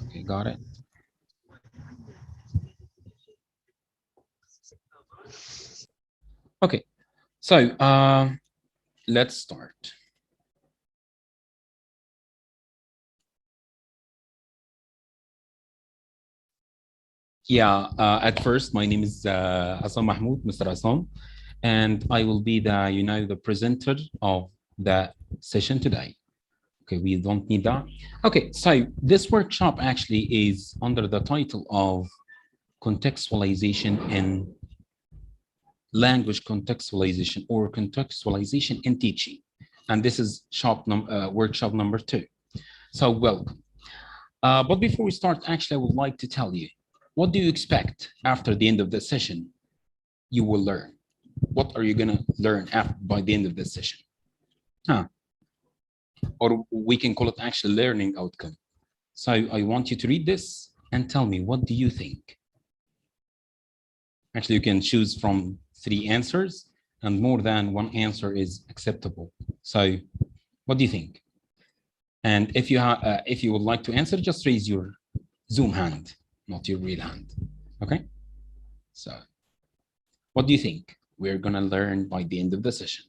Okay, got it. Okay, so let's start. Yeah, at first, my name is Hassan Mahmoud, Mr. Hassan, and I will be the presenter of the session today. Okay, we don't need that. Okay, so this workshop actually is under the title of Contextualization in Language Contextualization or Contextualization in Teaching. And this is workshop number 2. So welcome. But before we start, actually, I would like to tell you, what do you expect after the end of the session you will learn? What are you going to learn by the end of this session? Or we can call it actually learning outcome. So I want you to read this and tell me, what do you think? Actually, you can choose from 3 answers, and more than 1 answer is acceptable. So what do you think? And if you would like to answer, just raise your Zoom hand, not your real hand. Okay? So what do you think we're going to learn by the end of the session?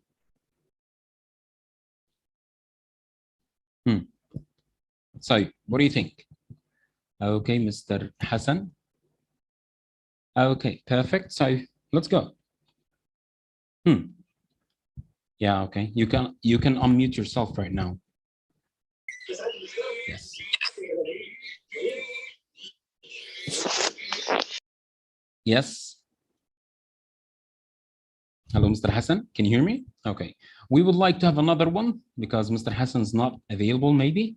So what do you think? Okay, Mr. Hassan. Okay, perfect. So let's go. Yeah, okay. You can unmute yourself right now. Yes. Yes. Hello, Mr. Hassan. Can you hear me? Okay. We would like to have another one because Mr. Hassan's not available, maybe.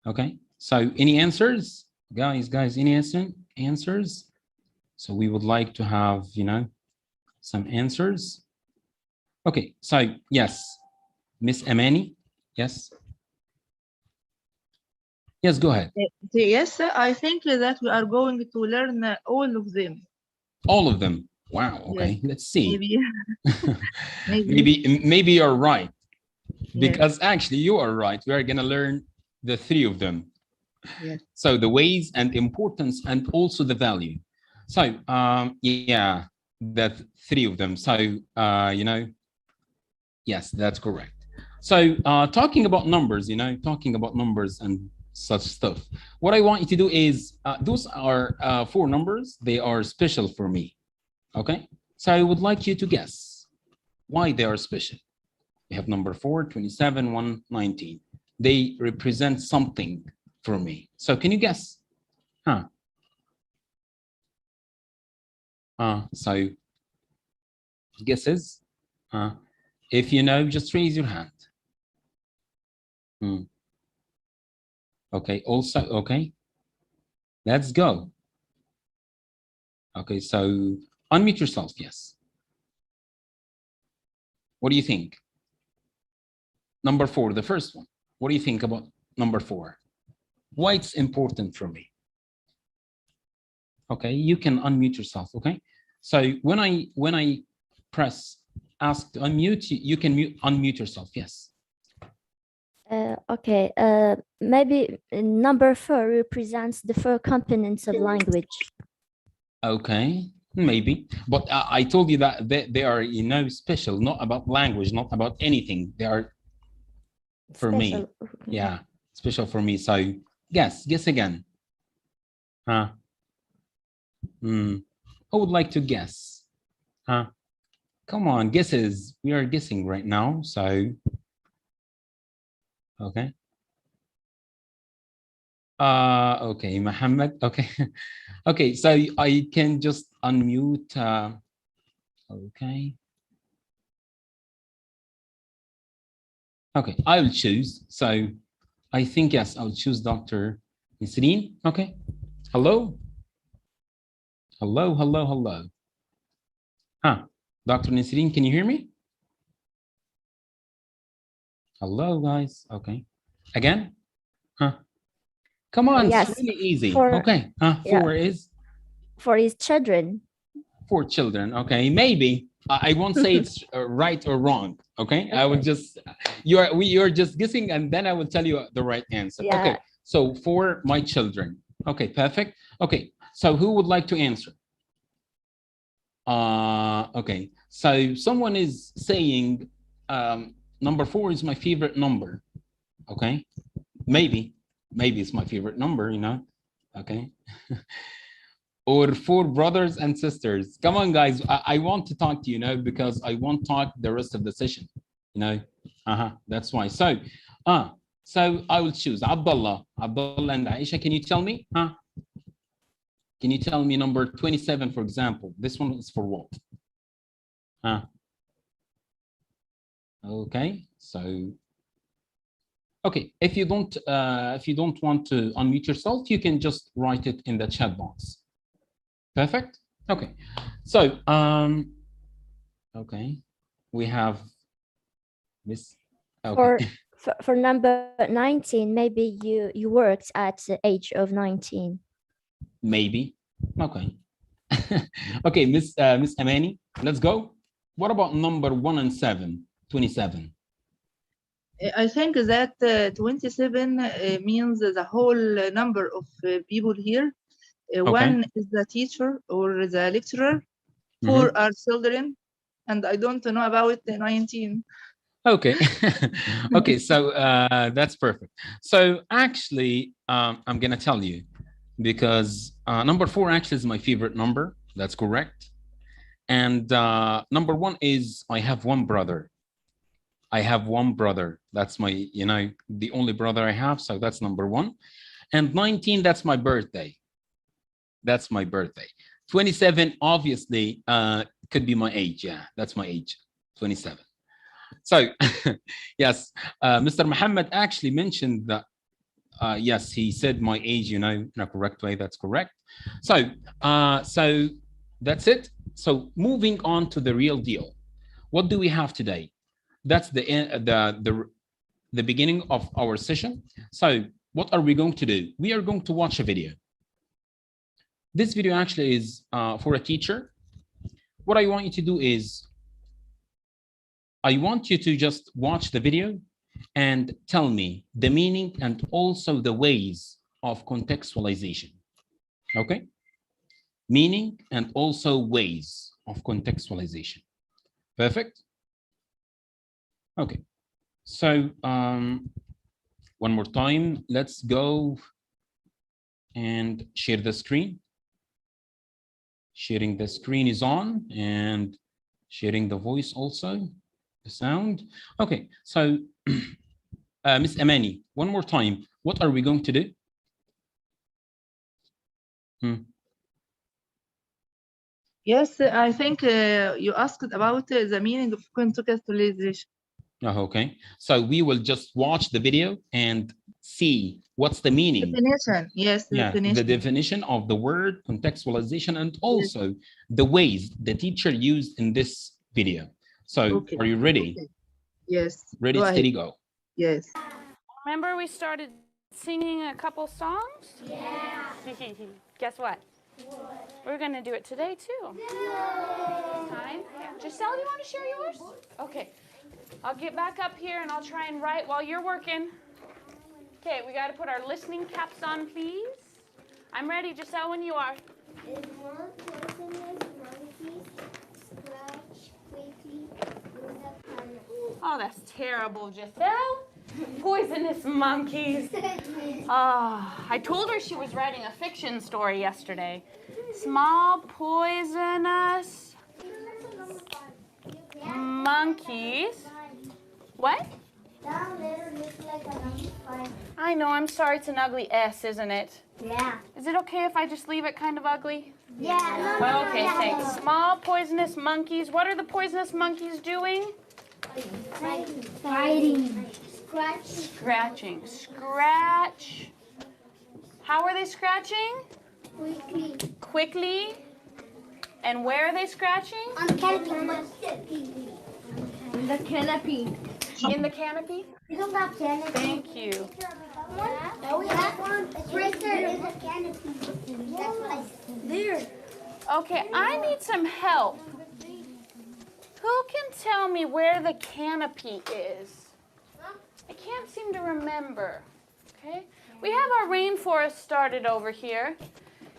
Okay. So any answers? Guys, any answers? So we would like to have, some answers. Okay. So yes, Miss Amani. Yes. Yes, go ahead. Yes, I think that we are going to learn all of them. All of them. Wow. Okay. Yes. Let's see. Maybe. maybe you're right. Because actually you are right. We are going to learn the 3 of them. Yes. So the ways and importance and also the value. So yeah, that 3 of them. So yes, that's correct. So talking about numbers, talking about numbers and such stuff. What I want you to do is those are 4 numbers. They are special for me. Okay. So I would like you to guess why they are special. We have number 4, 27, 1, 19. They represent something for me. So can you guess? So guesses? If you know, just raise your hand. Okay, also, okay. Let's go. Okay, so unmute yourself, yes. What do you think? Number 4, the first one. What do you think about number 4? Why it's important for me? Okay, you can unmute yourself, okay? So when I press ask to unmute, you can unmute yourself, yes. Okay, maybe number 4 represents the 4 components of language. Okay, maybe, but I told you that they are, special, not about language, not about anything. They are for special. Me. Yeah, special for me. So guess again. Who would like to guess? Come on, guesses. We are guessing right now, so okay. Okay, Mohammed. Okay. Okay, so I can just unmute. Okay. Okay, I will choose. So I think, yes, I'll choose Dr. Nisreen. Okay. Hello. Hello. Dr. Nisreen, can you hear me? Hello, guys. Okay. Again? Come on, yes. It's really easy. Okay. 4 is? 4 is children. 4 children. Okay. Maybe. I won't say it's right or wrong. Okay. I will just, you're just guessing and then I will tell you the right answer. Yeah. Okay. So for my children. Okay, perfect. Okay, so who would like to answer? Okay, so someone is saying number 4 is my favorite number. Okay, maybe it's my favorite number, you know. Okay. Or 4 brothers and sisters. Come on, guys. I want to talk to you now because I won't talk the rest of the session. You know, that's why. So I will choose Abdullah and Aisha. Can you tell me? Can you tell me number 27, for example? This one is for what? Okay. So, okay. If you don't want to unmute yourself, you can just write it in the chat box. Perfect. Okay. So, okay, we have Miss. Okay. For number 19, maybe you worked at the age of 19. Maybe. Okay. Okay, Miss Amani, let's go. What about number 1 and 7, 27? I think that 27 means the whole number of people here. Okay. 1 is the teacher or the lecturer. 4 are children, and I don't know about 19. Okay. Okay, so that's perfect. So actually, I'm gonna tell you, because number 4 actually is my favorite number. That's correct. And number 1 is I have one brother. That's my, you know, the only brother I have. So that's number 1. And 19, that's my birthday. 27, obviously, could be my age. Yeah, that's my age, 27. So, yes, Mr. Muhammad actually mentioned that, yes, he said my age, you know, in a correct way. That's correct. So, so that's it. So moving on to the real deal. What do we have today? That's the beginning of our session. So what are we going to do? We are going to watch a video. This video actually is for a teacher. What I want you to do is I want you to just watch the video and tell me the meaning and also the ways of contextualization. Okay? Meaning and also ways of contextualization. Perfect? Okay. So one more time, let's go and share the screen. Sharing the screen is on, and sharing the voice also, the sound. Okay, so Miss Amani, one more time, what are we going to do? Yes, I think you asked about the meaning of contextualization. Okay, so we will just watch the video and see what's the meaning. Definition, yes, Yeah, definition. the definition of the word contextualization, and also the ways the teacher used in this video. So Okay. are you ready? Okay. Yes. Ready, Go steady, ahead. go. Yes. Remember we started singing a couple songs? Yeah. Guess what? We're going to do it today too. No. Time? Yeah. Giselle, you want to share yours? Okay. I'll get back up here and I'll try and write while you're working. Okay, we got to put our listening caps on, please. I'm ready, Giselle, when you are. Is one poisonous monkey scratch quickly with a pen? Oh, that's terrible, Giselle. Poisonous monkeys. I told her she was writing a fiction story yesterday. Small poisonous monkeys. What? That letter looks like a number 5. I know, I'm sorry, it's an ugly S, isn't it? Yeah. Is it okay if I just leave it kind of ugly? Yeah. Well, okay, thanks. Small poisonous monkeys. What are the poisonous monkeys doing? Fighting. Scratching. Scratch. How are they scratching? Quickly. And where are they scratching? On the canopy. In the canopy? We don't have canopy. Thank you. No, we have one. It's right there. There's a canopy. That's what I said. There. Okay, I need some help. Who can tell me where the canopy is? I can't seem to remember. Okay? We have our rainforest started over here.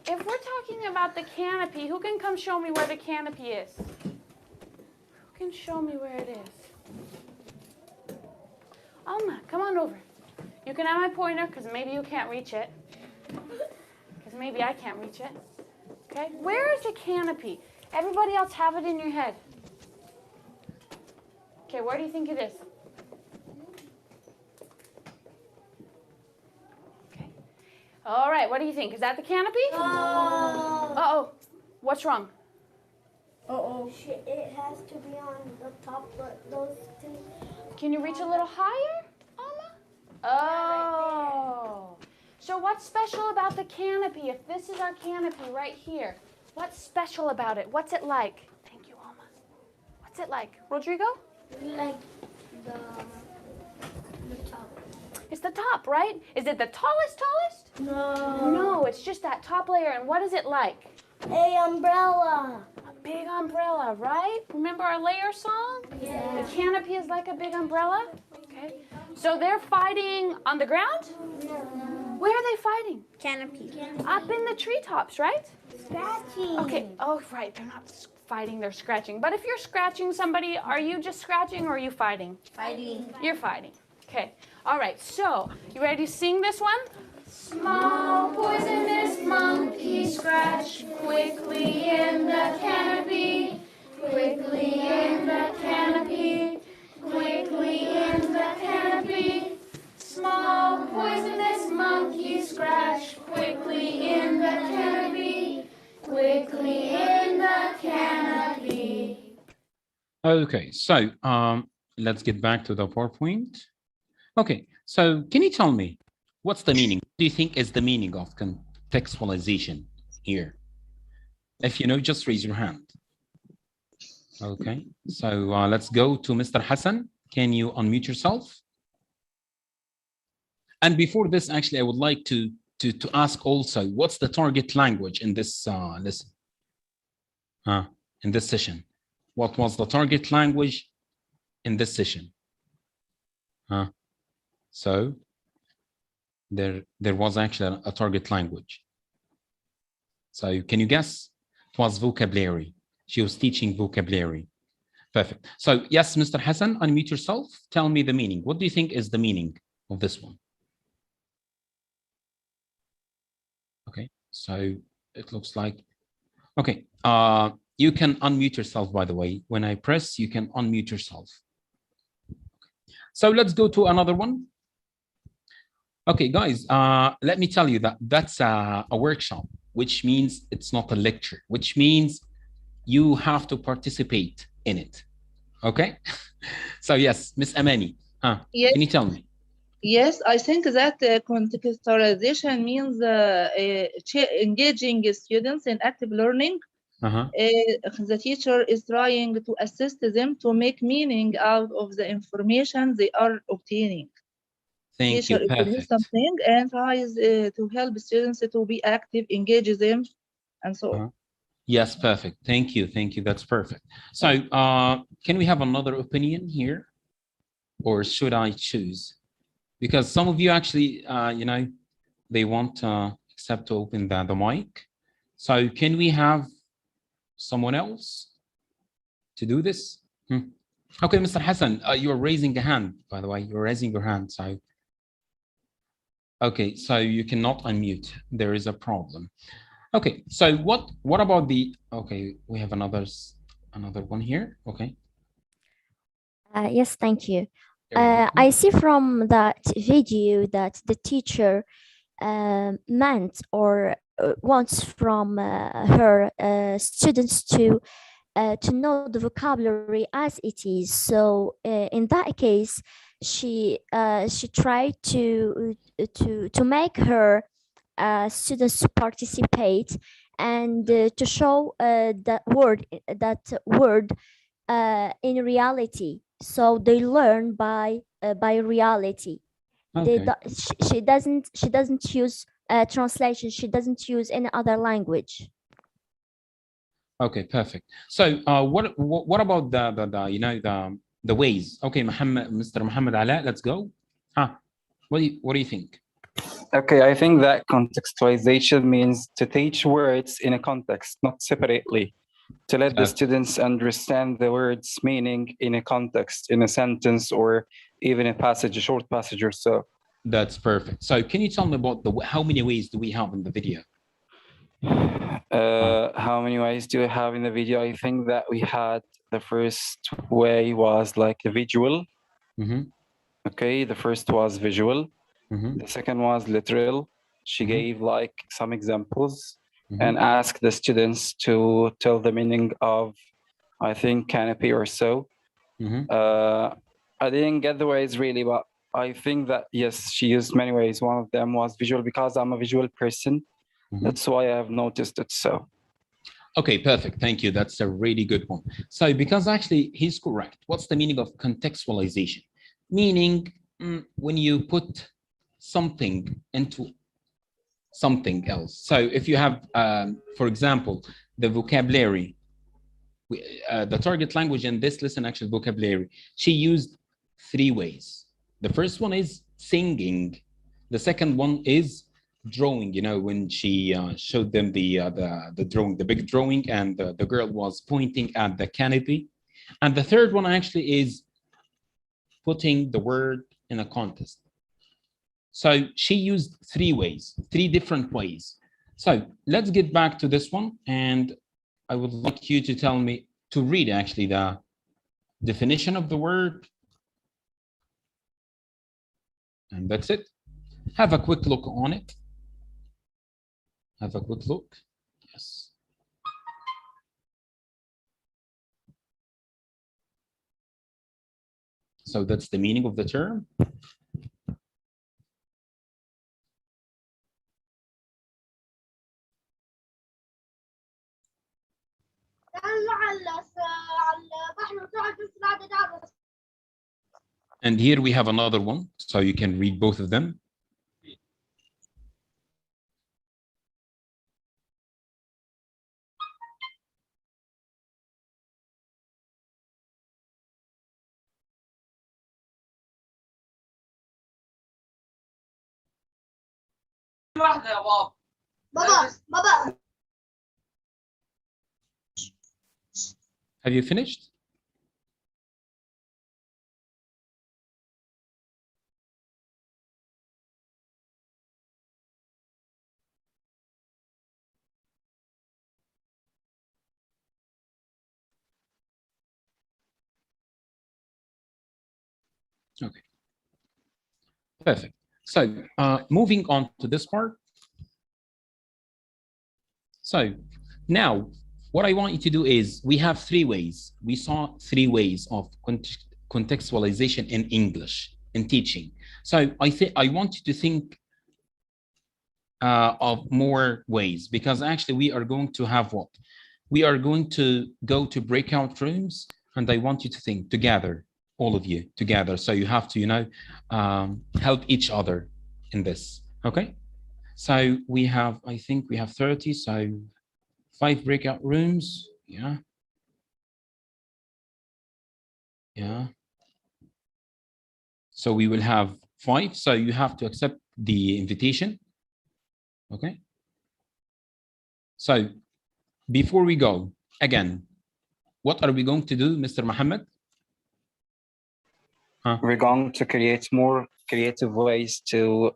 If we're talking about the canopy, who can come show me where the canopy is? Who can show me where it is? Alma, come on over. You can have my pointer because maybe you can't reach it. Because maybe I can't reach it. Okay, where is the canopy? Everybody else have it in your head. Okay, where do you think it is? Okay. All right, what do you think? Is that the canopy? Uh-oh. What's wrong? It has to be on the top of those things. Can you reach a little higher, Alma? Oh. So what's special about the canopy? If this is our canopy right here, what's special about it? What's it like? Thank you, Alma. What's it like? Rodrigo? Like the top. It's the top, right? Is it the tallest? No. No, it's just that top layer. And what is it like? A umbrella. A big umbrella, right? Remember our layer song? Yeah. The canopy is like a big umbrella. Okay. So they're fighting on the ground? Where are they fighting? Canopy. Up in the treetops, right? Scratching. Okay. Oh, right. They're not fighting, they're scratching. But if you're scratching somebody, are you just scratching or are you fighting? Fighting. You're fighting. Okay. All right. So, you ready to sing this one? Small poisonous monkey scratch quickly in the canopy. Quickly in the canopy. Quickly in the canopy. Small poisonous monkey scratch quickly in the canopy. Quickly in the canopy. Okay, so let's get back to the PowerPoint. Okay, so can you tell me what's the meaning? What do you think is the meaning of contextualization here? If you know, just raise your hand. Okay, so let's go to Mr. Hassan. Can you unmute yourself? And before this, actually, I would like to ask also, what's the target language in this lesson? In this session? What was the target language in this session? So there was actually a target language. So can you guess? It was vocabulary. She was teaching vocabulary. Perfect. So yes, Mr. Hassan, unmute yourself. Tell me the meaning. What do you think is the meaning of this one? Okay, so it looks like, okay, you can unmute yourself, by the way. When I press, you can unmute yourself. So let's go to another one. Okay, guys, let me tell you that that's a workshop, which means it's not a lecture, which means you have to participate in it. Okay? So yes, Miss Amani, Yes. can you tell me? Yes, I think that contextualization means engaging students in active learning. The teacher is trying to assist them to make meaning out of the information they are obtaining. Thank Teacher you. is doing Perfect. something and tries to help students to be active, engage them, and so on. Yes, perfect. Thank you. Thank you. That's perfect. So can we have another opinion here? Or should I choose? Because some of you actually, you know, they want accept to open the mic. So can we have someone else to do this? Okay, Mr. Hassan, you're raising a hand, by the way. You're raising your hand. So, okay, so you cannot unmute. There is a problem. Okay, so what about the, okay, we have another one here. Okay. Yes, thank you. I see from that video that the teacher meant or wants from her students to know the vocabulary as it is. So in that case, she tried to make her students to participate and to show that word in reality. So they learn by reality. Okay. She doesn't use translation. She doesn't use any other language. Okay, perfect. So what about the you know the ways? Okay, Mr. Muhammad Ala, let's go. What do you think? Okay, I think that contextualization means to teach words in a context, not separately, to let the students understand the word's meaning in a context, in a sentence, or even a passage, a short passage or so. That's perfect. So can you tell me about how many ways do we have in the video? How many ways do we have in the video? I think that we had the first way was like a visual. Okay, the first was visual. The second was literal. She gave like some examples and asked the students to tell the meaning of, I think, canopy or so. I didn't get the ways really, but I think that, yes, she used many ways. One of them was visual because I'm a visual person. That's why I have noticed it so. Okay, perfect. Thank you. That's a really good one. So because actually he's correct. What's the meaning of contextualization? Meaning when you put something into something else. So if you have, for example, the vocabulary, the target language in this lesson, actual vocabulary, she used 3 ways. The first one is singing. The second one is drawing, you know, when she showed them the drawing, the big drawing, and the girl was pointing at the canopy. And the third one actually is putting the word in a context. So she used 3 ways, 3 different ways. So let's get back to this one, and I would like you to tell me, to read actually the definition of the word. And that's it. Have a quick look on it. Have a quick look. Yes. So that's the meaning of the term. And here we have another one, so you can read both of them. Baba. Have you finished? Okay. Perfect. So moving on to this part. So now what I want you to do is, we have 3 ways. We saw 3 ways of contextualization in English, in teaching. So I want you to think of more ways, because actually we are going to have what? We are going to go to breakout rooms, and I want you to think together, all of you together. So you have to, you know, help each other in this, okay? So we have, I think we have 30, so 5 breakout rooms, yeah. Yeah. So we will have 5, so you have to accept the invitation, okay? So before we go, again, what are we going to do, Mr. Mohammed? We're going to create more creative ways to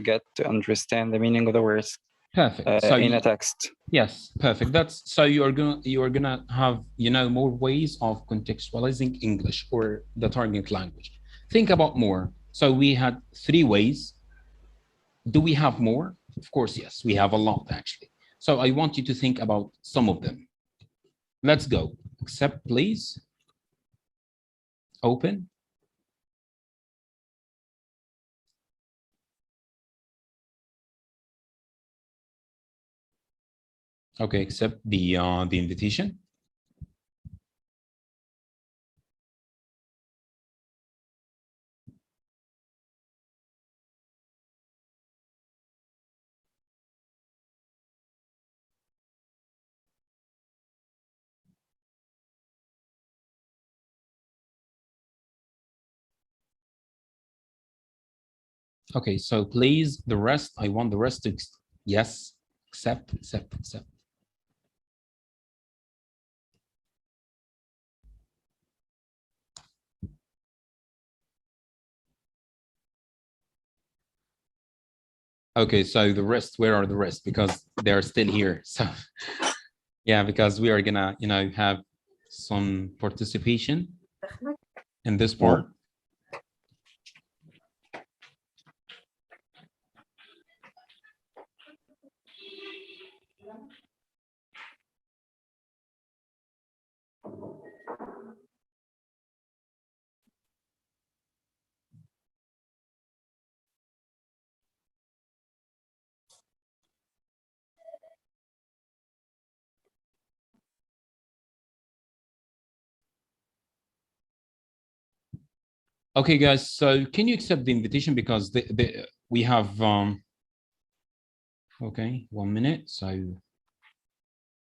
get to understand the meaning of the words. Perfect. So in a text. Yes, perfect. That's so you are gonna have, you know, more ways of contextualizing English or the target language. Think about more. So we had 3 ways. Do we have more? Of course, yes, we have a lot actually. So I want you to think about some of them. Let's go. Accept, please. Open. Okay, accept the invitation. Okay, so please, the rest, I want the rest to, yes, accept. Okay, so the rest, where are the rest? Because they're still here. So yeah, because we are gonna, have some participation in this part. Okay, guys, so can you accept the invitation? Because we have, okay, 1 minute. So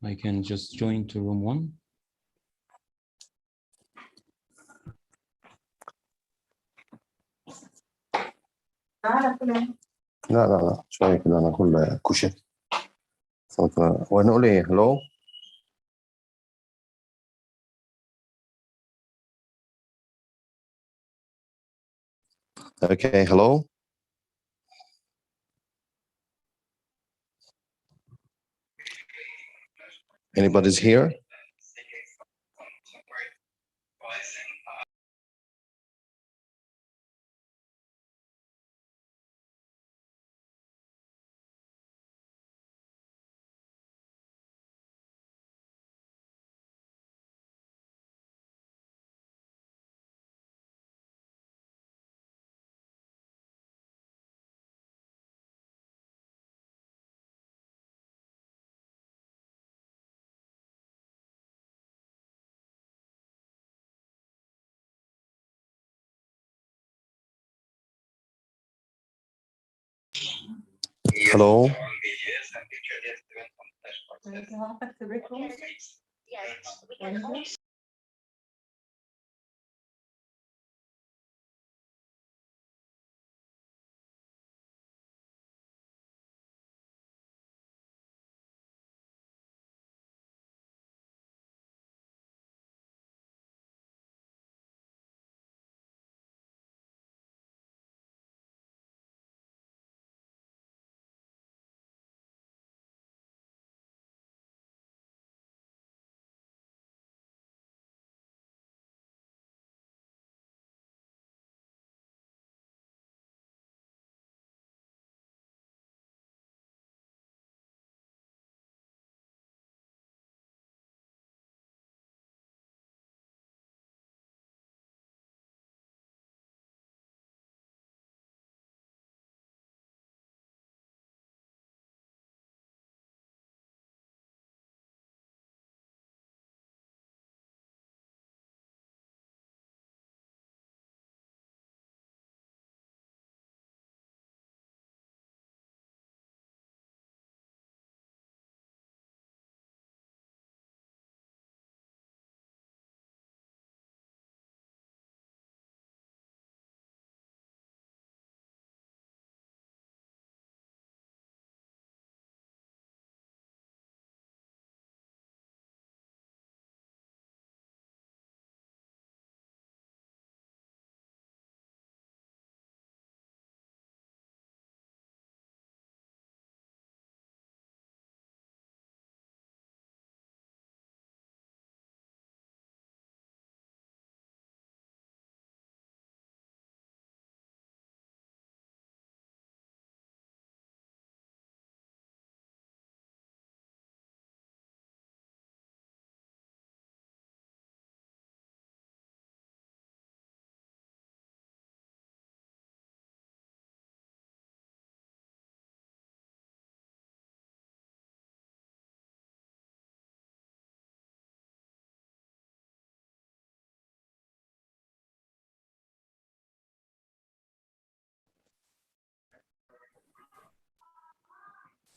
I can just join to room 1. لا شوية كده أنا أقول كشك ونقول إيه hello. Okay, hello. Anybody's here? Hello.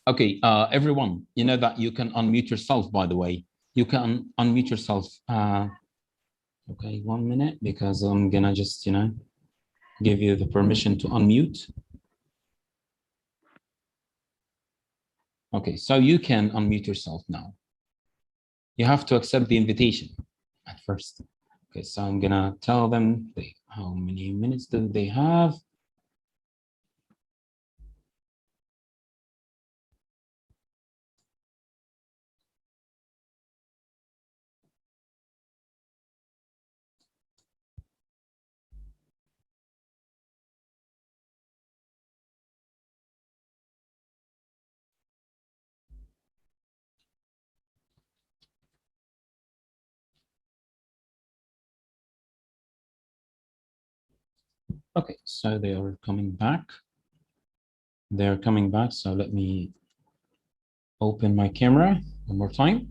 Okay, everyone, you know that you can unmute yourself, by the way. You can unmute yourself. Okay, 1 minute, because I'm gonna just, give you the permission to unmute. Okay, so you can unmute yourself now. You have to accept the invitation at first. Okay, so I'm gonna tell them how many minutes do they have. Okay, so they are coming back. They're coming back, so let me open my camera one more time.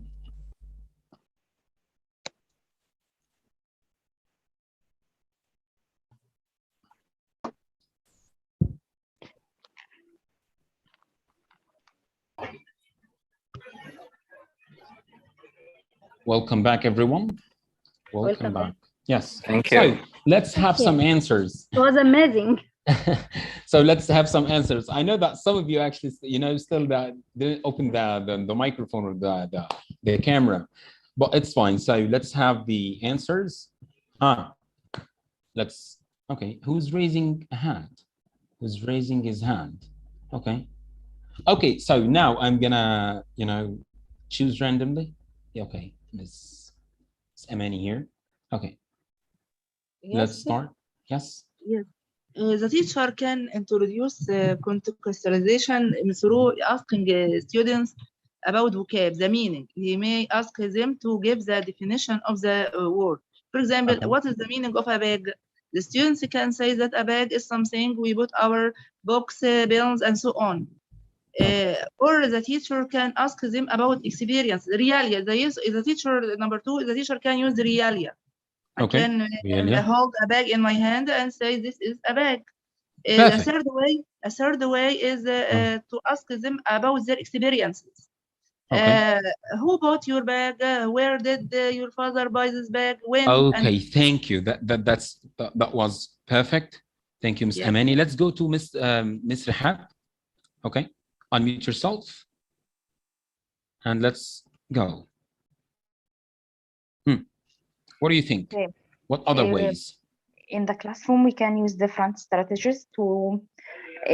Welcome back, everyone. Welcome back. Yes. Thank you. So let's have some answers. It was amazing. So let's have some answers. I know that some of you actually, still didn't open the microphone or the camera, but it's fine. So let's have the answers. Okay. Who's raising a hand? Who's raising his hand? Okay. Okay. So now I'm gonna, choose randomly. Okay. Miss Amani here. Okay. Yes. Let's start. Yes. Yes. The teacher can introduce contextualization through asking students about vocab, the meaning. He may ask them to give the definition of the word. For example, what is the meaning of a bag? The students can say that a bag is something we put our books, bills, and so on. Or the teacher can ask them about experience, the realia. The teacher, number two, the teacher can use the realia. I can hold a bag in my hand and say this is a bag. A third way is to ask them about their experiences. Who bought your bag? Where did your father buy this bag? When? Okay, thank you. That was perfect. Thank you, Ms. Amani. Let's go to Ms. Rehab. Okay, unmute yourself, and let's go. What do you think? Okay. What other ways? In the classroom, we can use different strategies to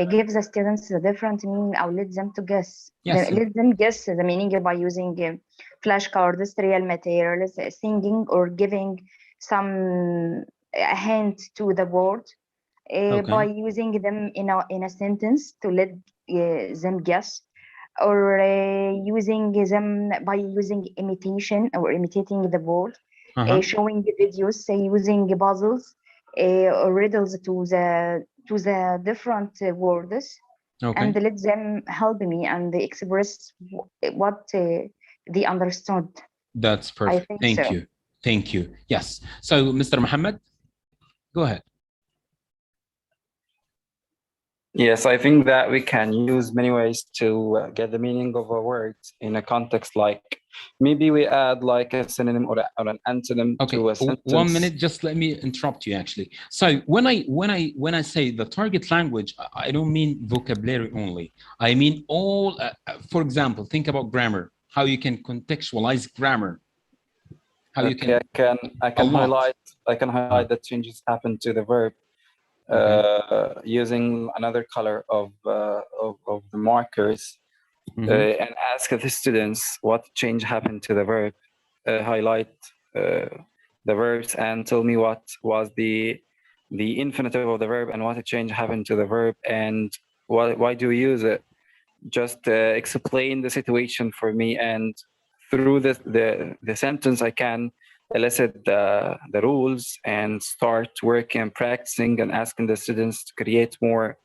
give the students the different meaning or let them to guess. Yes. Let them guess the meaning by using flashcards, real materials, singing, or giving some hint to the word by using them in a sentence to let them guess, or using them by using imitation or imitating the word. Showing videos, using puzzles or riddles to the different words, and let them help me and express what they understood. That's perfect. Thank you. Thank you. Yes. So, Mr. Muhammad, go ahead. Yes, I think that we can use many ways to get the meaning of a word in a context, like maybe we add like a synonym or an antonym to a sentence. 1 minute, just let me interrupt you actually. So when I say the target language, I don't mean vocabulary only. I mean all, for example, think about grammar, how you can contextualize grammar. How you can I can highlight that changes happen to the verb. Using another color of the markers and ask the students what change happened to the verb, highlight the verbs and tell me what was the infinitive of the verb and what change happened to the verb and why do we use it. Just explain the situation for me, and through the sentence I can elicit the rules and start working and practicing and asking the students to create more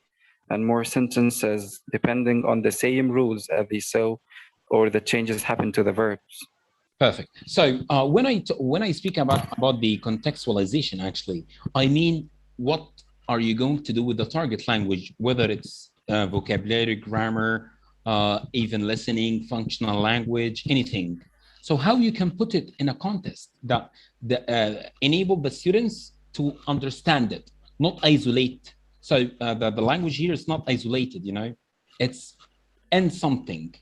and more sentences depending on the same rules as they saw or the changes happen to the verbs. Perfect. So when I speak about the contextualization, actually, I mean, what are you going to do with the target language, whether it's vocabulary, grammar, even listening, functional language, anything. So how you can put it in a context that enable the students to understand it, not isolate. So the language here is not isolated, it's in something.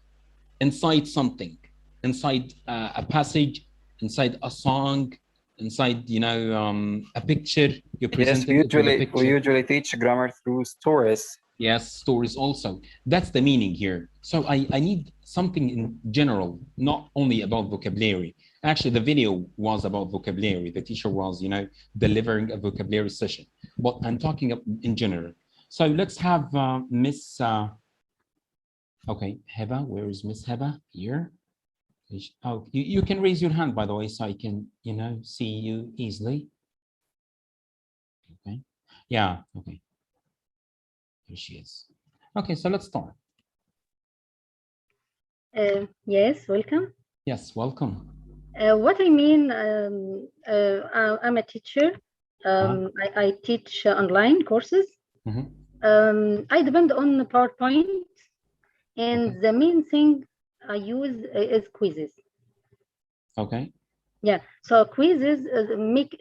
inside something, inside a passage, inside a song, inside, you know, a picture. You present it with a picture. We usually teach grammar through stories. Yes, stories also. That's the meaning here. So I need something in general, not only about vocabulary. Actually, the video was about vocabulary. The teacher was, you know, delivering a vocabulary session. But I'm talking in general. So let's have Miss, okay, Heba. Where is Miss Heba? Here. Oh, you can raise your hand, by the way, so I can, you know, see you easily. Okay. Yeah, okay. Here she is. Okay, so let's start. Yes, welcome. Yes, welcome. What I mean, I'm a teacher. I teach online courses. I depend on PowerPoint, and the main thing I use is quizzes. Okay. Yeah, so quizzes make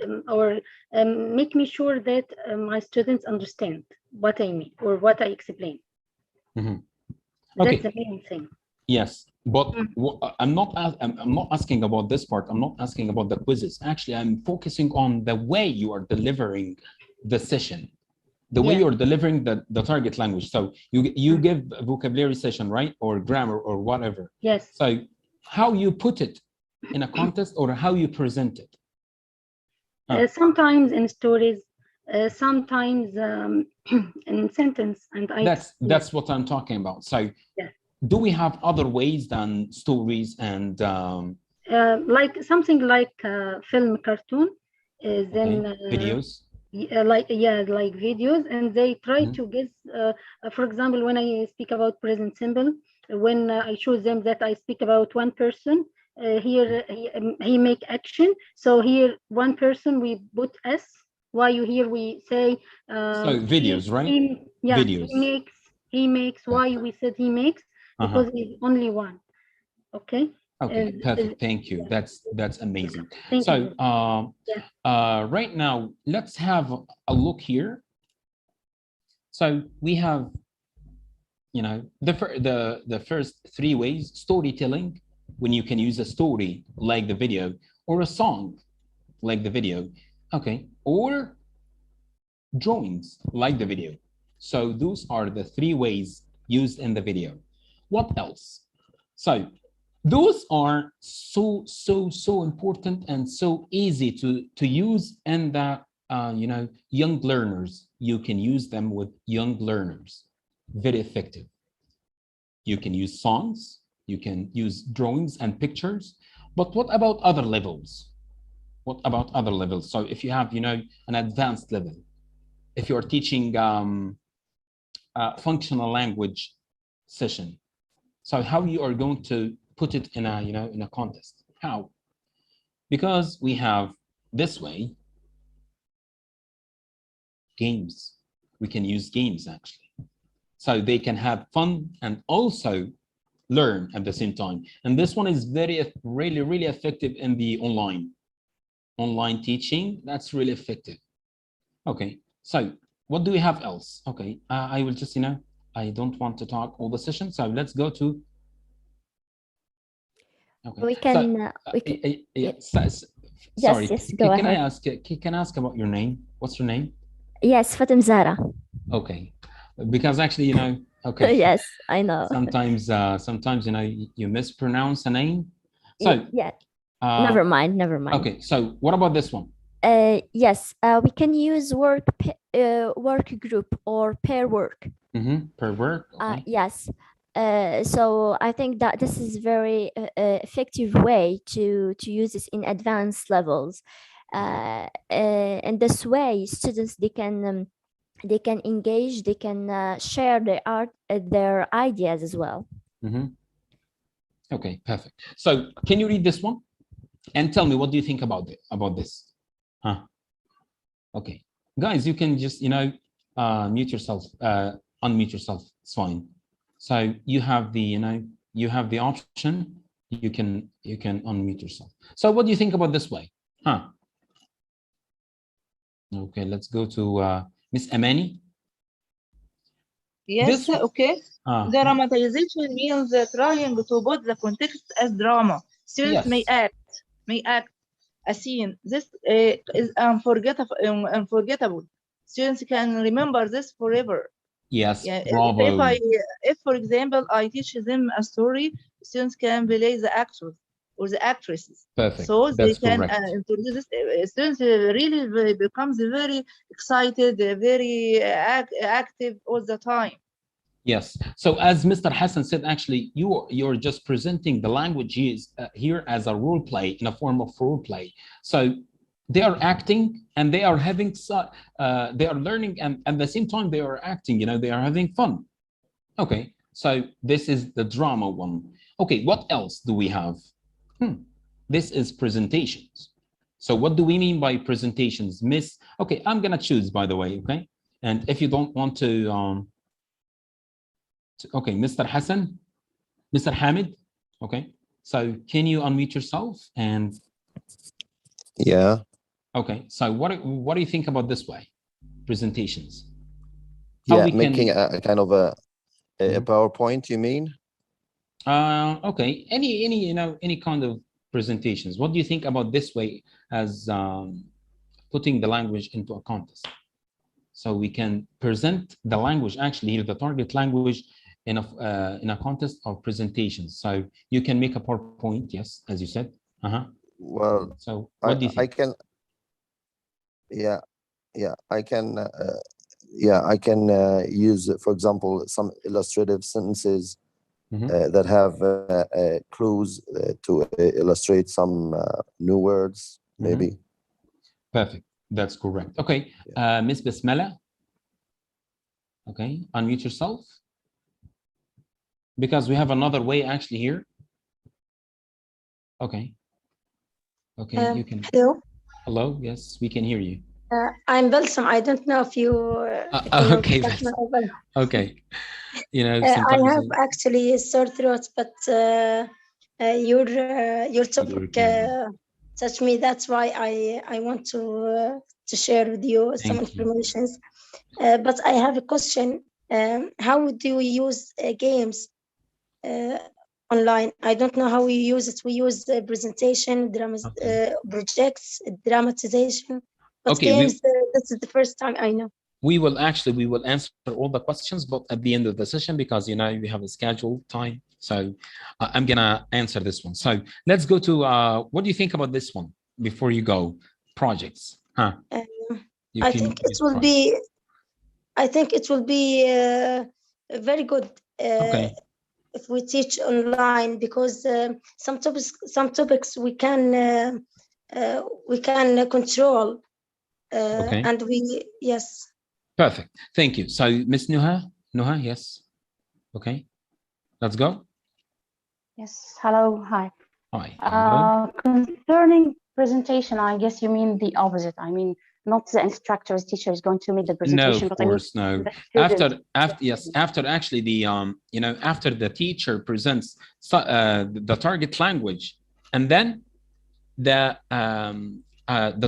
me sure that my students understand what I mean or what I explain. Okay. That's the main thing. Yes, but I'm not asking about this part. I'm not asking about the quizzes. Actually, I'm focusing on the way you are delivering the session, the way you're delivering the target language. So you give a vocabulary session, right, or grammar or whatever. Yes. So how you put it in a context or how you present it. Sometimes in stories, sometimes in sentence, and that's what I'm talking about. So do we have other ways than stories and like something like film, cartoon, then videos? Like videos, and they try to guess. For example, when I speak about present simple, when I show them that I speak about one person, here he make action. So here one person we put S. Why you here we say so videos, right? Videos. He makes. Why we said he makes? Because he's only one. Okay. Okay, perfect. Thank you. That's amazing. Thank so you. right now, let's have a look here. So we have, you know, the first three ways: storytelling, when you can use a story like the video, or a song like the video, okay, or drawings like the video. So those are the three ways used in the video. What else? So those are so important and so easy to use, and that you know, young learners, you can use them with young learners, very effective. You can use songs, you can use drawings and pictures, but what about other levels? What about other levels? So if you have, you know, an advanced level, if you're teaching functional language session, so how you are going to put it in a, you know, in a context? How? Because we have this way, games. We can use games actually, so they can have fun and also learn at the same time. And this one is really effective in the online teaching. That's really effective. Okay, so what do we have else? Okay, I will just, you know, I don't want to talk all the session, so let's go to. Okay. We can. Sorry. Yes, go ahead. Can I ask about your name? What's your name? Yes, Fatim Zara. Okay, because actually, you know. Okay. Yes, I know. Sometimes, you know, you mispronounce a name. So yeah. Never mind. Okay. So what about this one? Yes, we can use work group or pair work. Per work. Okay. Yes. So I think that this is very effective way to use this in advanced levels. In this way, students they can engage, they can share their ideas as well. Okay, perfect. So can you read this one and tell me what do you think about this? Okay, guys, you can just, you know, mute yourself, unmute yourself. It's fine. So you have the, you know, you have the option. You can unmute yourself. So what do you think about this way? Okay, let's go to Miss Amani. Yes, okay. Dramatization means trying to put the context as drama. Students may act a scene. This is unforgettable. Students can remember this forever. Yes, Yeah, bravo. if, for example, I teach them a story, students can play the actors or the actresses. Perfect. So they That's can correct. introduce this. Students really becomes very excited, very active all the time. Yes. So as Mr. Hassan said, actually, you're just presenting the language here as a role play, in a form of role play. So they are acting and they are having, they are learning, and at the same time they are acting. You know, they are having fun. Okay. So this is the drama one. Okay. What else do we have? This is presentations. So what do we mean by presentations, Miss? Okay, I'm gonna choose, by the way. Okay, and if you don't want to. Okay, Mr. Hassan, Mr. Hamid. Okay, so can you unmute yourself and? Yeah. Okay, so what do you think about this way, presentations? How Yeah, we making can... a kind of a PowerPoint, you mean? Okay, any kind of presentations. What do you think about this way as putting the language into a context? So we can present the language, actually here, the target language, in a context of presentations. So you can make a PowerPoint, yes, as you said. Well, so what do you think? I can, I can use, for example, some illustrative sentences that have clues to illustrate some new words, maybe. Perfect. That's correct. Okay, Miss Basmala. Okay, unmute yourself. Because we have another way actually here. Okay. Okay, you can. Hello. Hello. Yes, we can hear you. I'm Balsam. I don't know if you. Okay. Okay. You know, I have actually sore throat, but your topic touched me. That's why I want to share with you some information. But I have a question. How do we use games online? I don't know how we use it. We use presentation, projects, dramatization. But games, this is the first time I know. We will answer all the questions, but at the end of the session, because you know we have a scheduled time. So I'm gonna answer this one. So let's go to what do you think about this one before you go? Projects, huh? I think it will be. I think it will be very good if we teach online, because some topics we can control, and yes. Perfect. Thank you. So Miss Nuha, yes. Okay, let's go. Yes. Hello. Hi. Hi. Concerning presentation, I guess you mean the opposite. I mean, not the instructor's teacher is going to make the presentation. No, of course, no. After actually the after the teacher presents the target language, and then the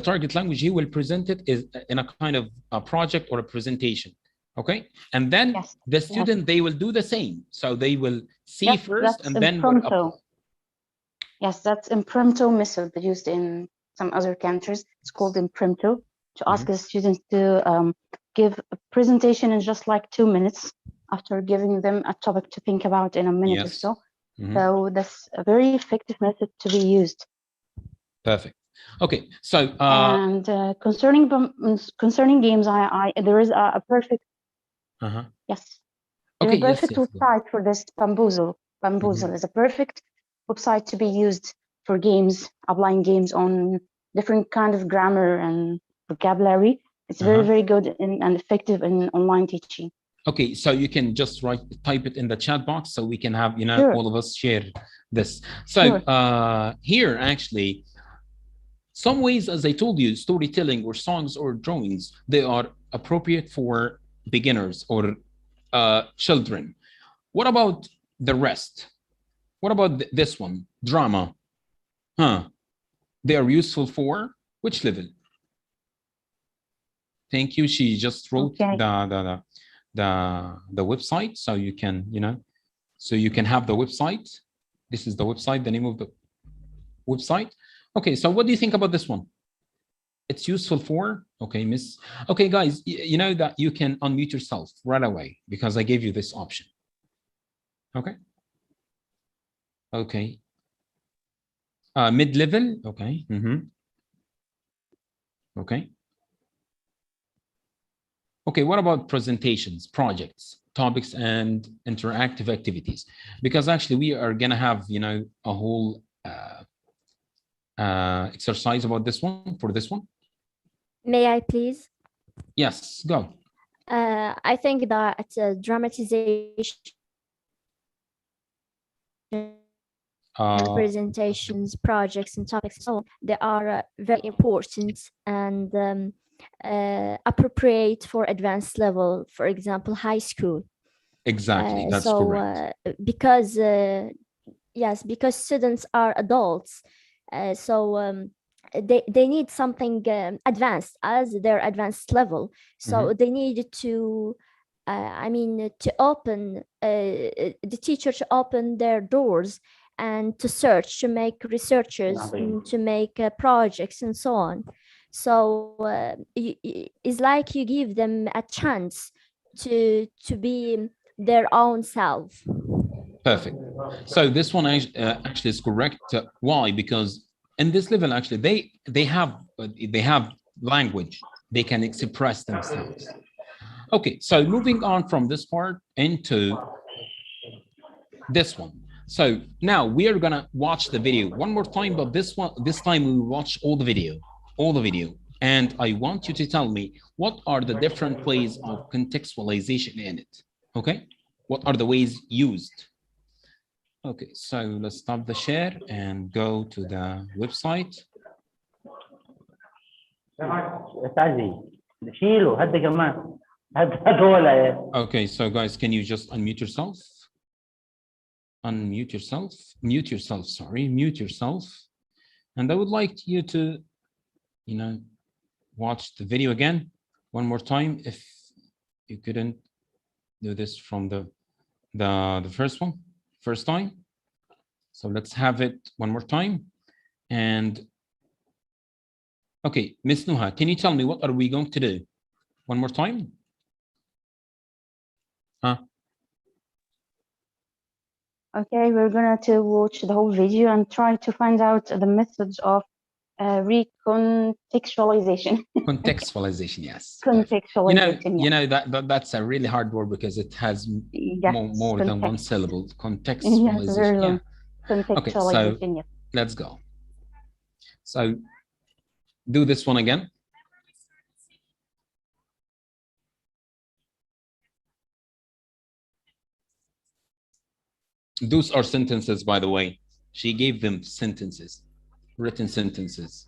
target language he will present it is in a kind of a project or a presentation. Okay, and then the student they will do the same. So they will see first and then will apply. Yes, that's impromptu method used in some other countries. It's called impromptu, to ask the students to give a presentation in just like 2 minutes after giving them a topic to think about in a minute or so. So that's a very effective method to be used. Perfect. Okay, so and concerning games, there is a perfect yes. Okay, a perfect website for this. Bamboozle is a perfect website to be used for games, applying games on different kind of grammar and vocabulary. It's very good and effective in online teaching. Okay, so you can just type it in the chat box so we can have all of us share this. So here actually, some ways, as I told you, storytelling or songs or drawings, they are appropriate for beginners or children. What about the rest? What about this one? Drama. They are useful for which level? Thank you. She just wrote the website, so you can, you know, so you can have the website. This is the website, the name of the website. Okay, so what do you think about this one? It's useful for, okay, miss. Okay, guys, you know that you can unmute yourself right away because I gave you this option. Okay. Okay. Mid-level, okay. Okay. Okay, what about presentations, projects, topics, and interactive activities? Because actually we are gonna have, you know, a whole exercise about this one, for this one. May I please? Yes, go. I think that dramatization, presentations, projects, and topics, so they are very important and appropriate for advanced level, for example, high school. Exactly, that's correct. Because yes, because students are adults, they need something advanced as their advanced level. So they need to, I mean, to open the teacher to open their doors and to search, to make researches, and to make projects and so on. So it's like you give them a chance to be their own self. Perfect. So this one actually is correct. Why? Because in this level, actually, they have language. They can express themselves. Okay, so moving on from this part into this one. So now we are gonna watch the video one more time, but this time we watch all the video. And I want you to tell me what are the different ways of contextualization in it. Okay, what are the ways used? Okay, so let's stop the share and go to the website. Okay, so guys, can you just unmute yourself? Unmute yourself, mute yourself, sorry, mute yourself. And I would like you to, you know, watch the video again one more time if you couldn't do this from the first time. So let's have it one more time. And okay, Miss Nuha, can you tell me what are we going to do? One more time. Okay, we're gonna to watch the whole video and try to find out the methods of recontextualization. Contextualization, yes. Contextualization. You know that's a really hard word because it has more than one syllable. Contextualization. Yes, very long. Yeah. Okay, so let's go. So do this one again. Those are sentences, by the way. She gave them sentences, written sentences.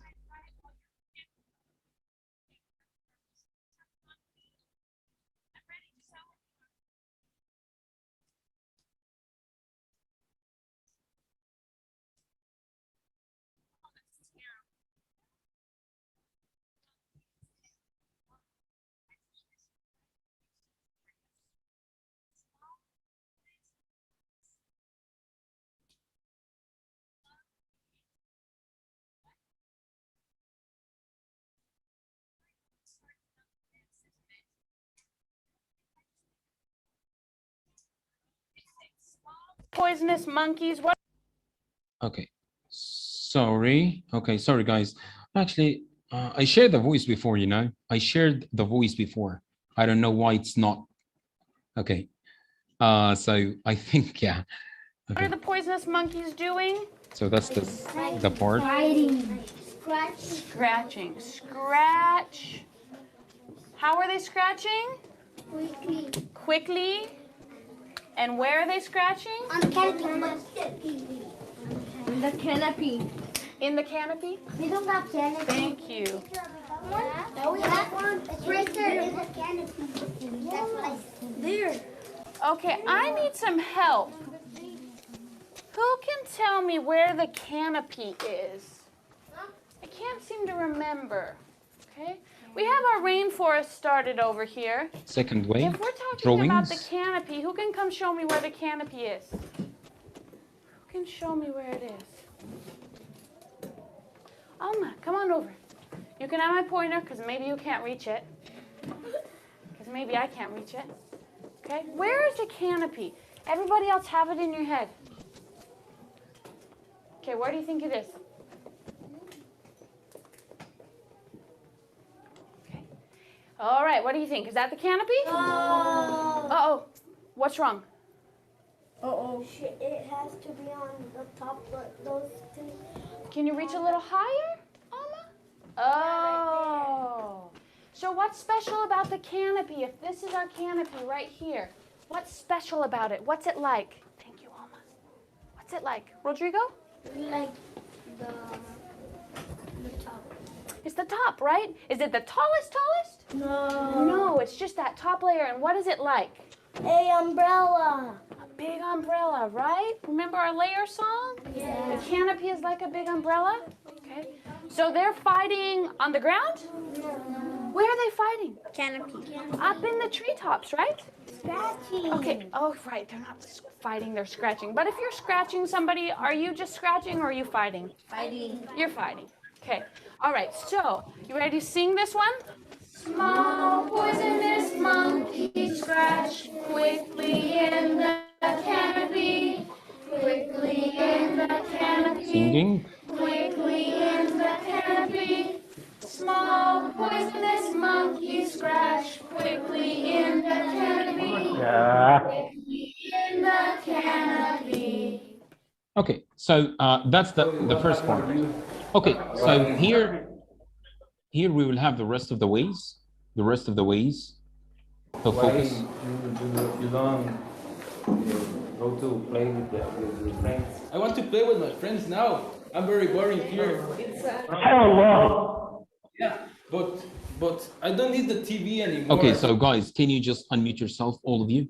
Poisonous monkeys. What? Okay, sorry. Okay, sorry guys. Actually, I shared the voice before, you know. I shared the voice before. I don't know why it's not. Okay. So I think, yeah. Okay. What are the poisonous monkeys doing? So that's the part. Scratching. Scratch. How are they scratching? Quickly. And where are they scratching? On the canopy. In the canopy. In the canopy? We don't have canopy. Thank you. No, we have one. It's right there in the canopy. That's what I said. There. Okay, I need some help. Who can tell me where the canopy is? I can't seem to remember. Okay, We have our rainforest started over here. Second way, If we're talking drawings. about the canopy, who can come show me where the canopy is? Who can show me where it is? Alma, come on over. You can have my pointer because maybe you can't reach it. Because maybe I can't reach it. Okay, where is the canopy? Everybody else have it in your head. Okay, where do you think it is? Okay. All right, what do you think? Is that the canopy? Uh-oh. What's wrong? Uh-oh. It has to be on the top of those things. Can you reach a little higher, Alma? Oh. So what's special about the canopy? If this is our canopy right here, what's special about it? What's it like? Thank you, Alma. What's it like? Rodrigo? Like the top. It's the top, right? Is it the tallest? No. No, it's just that top layer. And what is it like? A umbrella. A big umbrella, right? Remember our layer song? Yeah. The canopy is like a big umbrella? Okay. So they're fighting on the ground? Where are they fighting? Canopy. Up in the treetops, right? Scratching. Okay. Oh, right. They're not fighting, they're scratching. But if you're scratching somebody, are you just scratching or are you fighting? Fighting. You're fighting. Okay. All right. So, you ready to sing this one? Small poisonous monkey scratch quickly in the canopy. Quickly in the canopy. Singing. Quickly in the canopy. Small poisonous monkey scratch quickly in the canopy. Quickly in the canopy. Okay, so that's the first part. Okay, so here we will have the rest of the ways. So focus. You don't go to play with your friends. I want to play with my friends now. I'm very boring here. Hello. Yeah, but I don't need the TV anymore. Okay, so guys, can you just unmute yourself, all of you?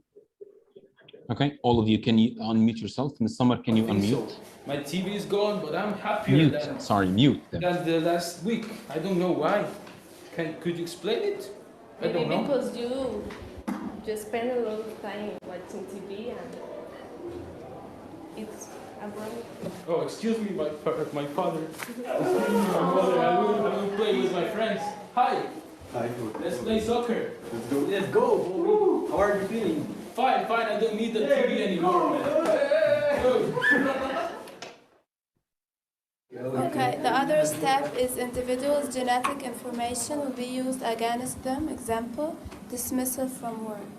Okay, all of you, can you unmute yourself? Ms. Summer, can you unmute? So. My TV is gone, but I'm happier Mute, than, sorry, mute them. than the last week. I don't know why. Could you explain it? I don't know. Because you just spend a lot of time watching TV and it's a problem. Oh, excuse me, my father. Excuse me, my mother. I will play with my friends. Hi. Hi. Let's play soccer. Let's go. Let's go. Woo. How are you feeling? Fine. I don't need the TV anymore, man. Okay, the other step is individuals' genetic information will be used against them. Example, dismissal from work.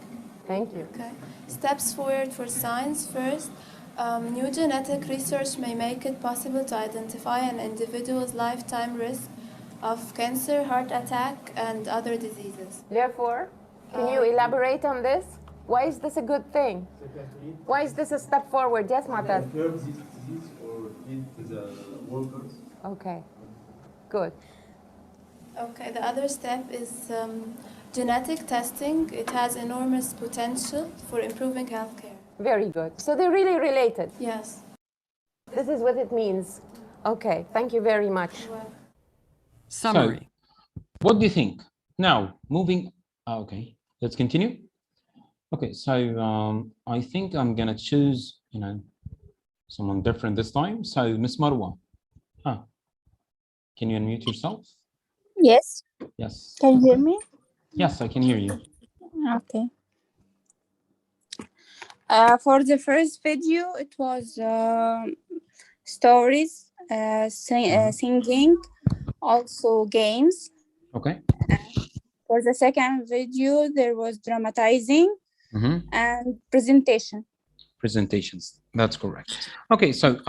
Thank you. Okay. Steps forward for science. First, new genetic research may make it possible to identify an individual's lifetime risk of cancer, heart attack, and other diseases. Therefore, can you elaborate on this? Why is this a good thing? Why is this a step forward? Yes, Matas. Curb this disease or give to the workers. Okay, good. Okay, the other step is genetic testing. It has enormous potential for improving healthcare. Very good. So they're really related. Yes. This is what it means. Okay, thank you very much. Summary. So, what do you think? Now, moving, okay, let's continue. Okay, so I think I'm gonna choose, someone different this time. So, Miss Marwa, can you unmute yourself? Yes. Yes. Can you hear me? Yes, I can hear you. Okay. For the first video, it was stories, singing, also games. Okay. For the second video, there was dramatizing and presentation. Presentations, that's correct. Okay, so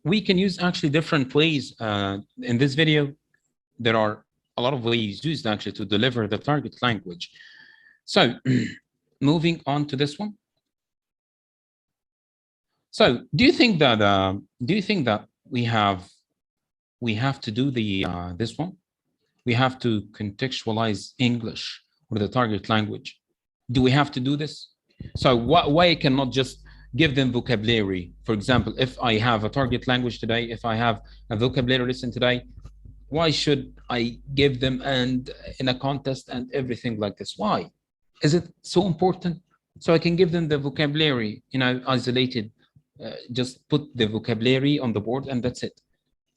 we can use actually different ways. In this video, there are a lot of ways used actually to deliver the target language. So moving on to this one. So do you think that we have to do the this one? We have to contextualize English or the target language. Do we have to do this? So why I cannot just give them vocabulary? For example, if I have a target language today, if I have a vocabulary lesson today, Why should I give them and in a contest and everything like this? Why? Is it so important? So I can give them the vocabulary, isolated, just put the vocabulary on the board and that's it.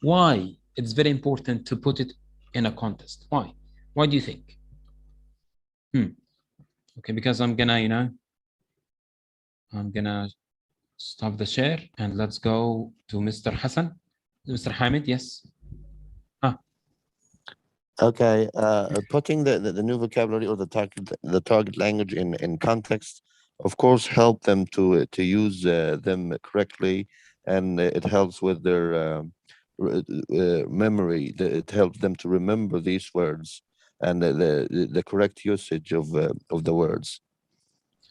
Why? It's very important to put it in a contest. Why? Why do you think? Okay, because I'm gonna stop the share and let's go to Mr. Hassan. Mr. Hamid, yes. Okay, putting the new vocabulary or the target language in context, of course, help them to use them correctly, and it helps with their memory. It helps them to remember these words and the correct usage of the words.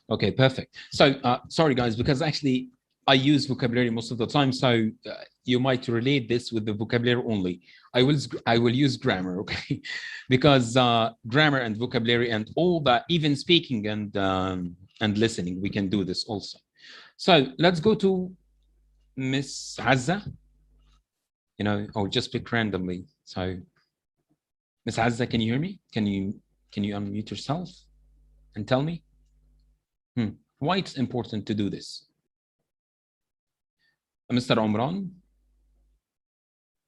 Okay, perfect. So sorry guys, because actually I use vocabulary most of the time, so you might relate this with the vocabulary only. I will use grammar, okay, because grammar and vocabulary and all that, even speaking and listening, we can do this also. So let's go to Miss Azza. Or just pick randomly. So Miss Azza, can you hear me? Can you unmute yourself and tell me why it's important to do this? Mr. Omran?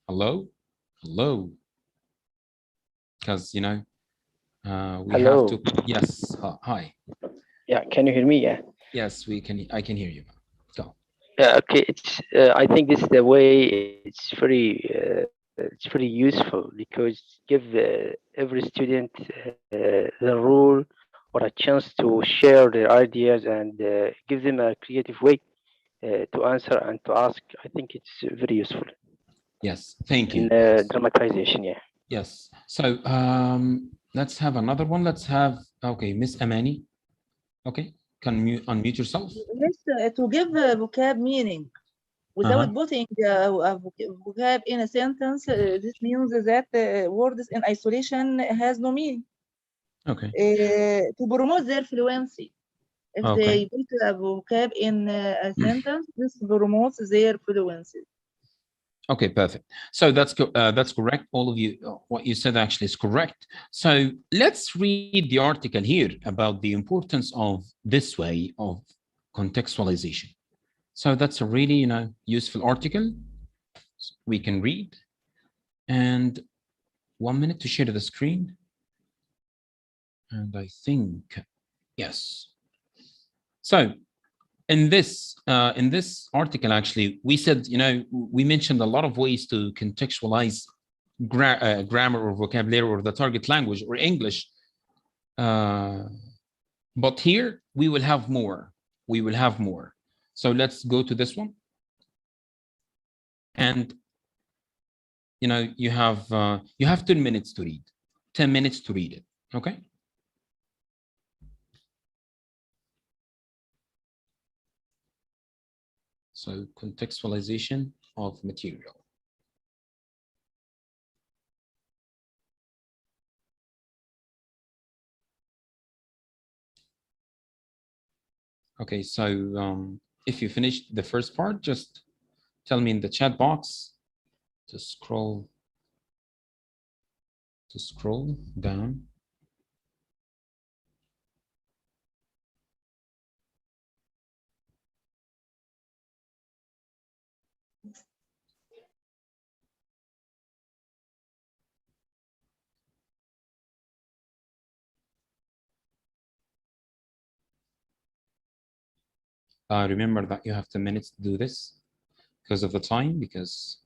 Hello? Because, we Hello. have to, yes, hi. Yeah, can you hear me? Yeah. Yes, I can hear you. Go. Yeah, okay. I think this is the way. It's very useful because give every student the role or a chance to share their ideas and give them a creative way to answer and to ask. I think it's very useful. Yes, thank you. Dramatization, yeah. Yes. So let's have another one. Let's have, okay, Miss Amani. Okay, can you unmute yourself? Yes, to give vocab meaning without putting a vocab in a sentence, this means that words in isolation has no meaning. Okay. To promote their fluency. If they put a vocab in a sentence, this promotes their fluency. Okay, perfect. So that's correct. All of you, what you said actually is correct. So let's read the article here about the importance of this way of contextualization. So that's a really, useful article we can read. And 1 minute to share the screen. And I think, yes. So in this article, actually, we said, we mentioned a lot of ways to contextualize grammar or vocabulary or the target language or English. But here we will have more. So let's go to this one. And you have 10 minutes to read. 10 minutes to read it. Okay. So contextualization of material. Okay, so if you finished the first part, just tell me in the chat box to scroll down. Remember that you have 10 minutes to do this because of the time, because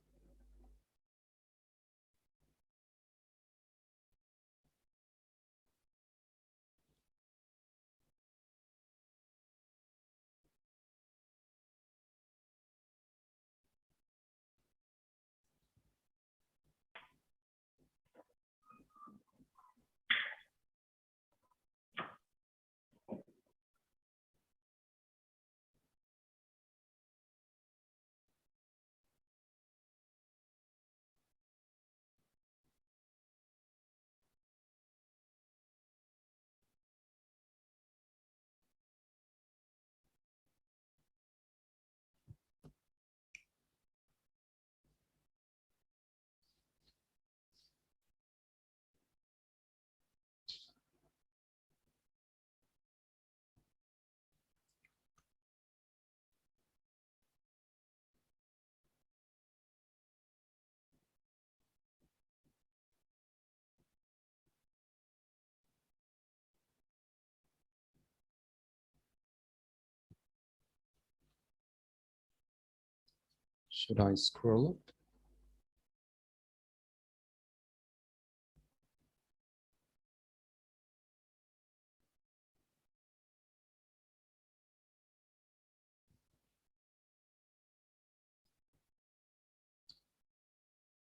Should I scroll up?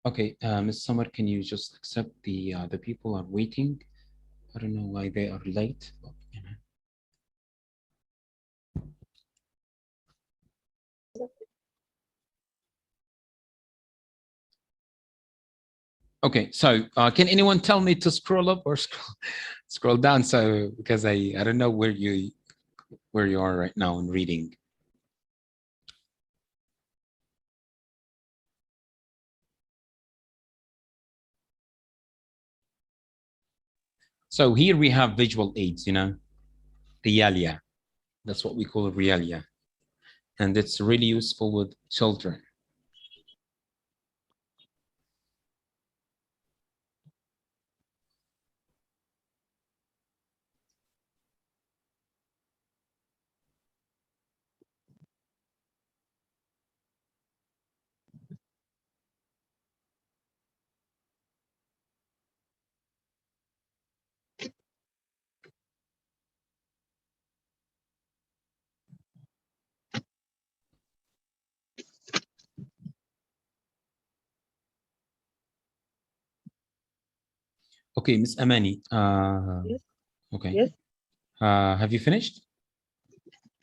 Okay, Ms. Summer, can you just accept the people are waiting? I don't know why they are late. But, you know. Okay, so can anyone tell me to scroll up or scroll down? So because I don't know where you are right now in reading. So here we have visual aids, you know, realia. That's what we call realia. And it's really useful with children. Okay, Miss Amani. Yes. Okay. Yes. Have you finished?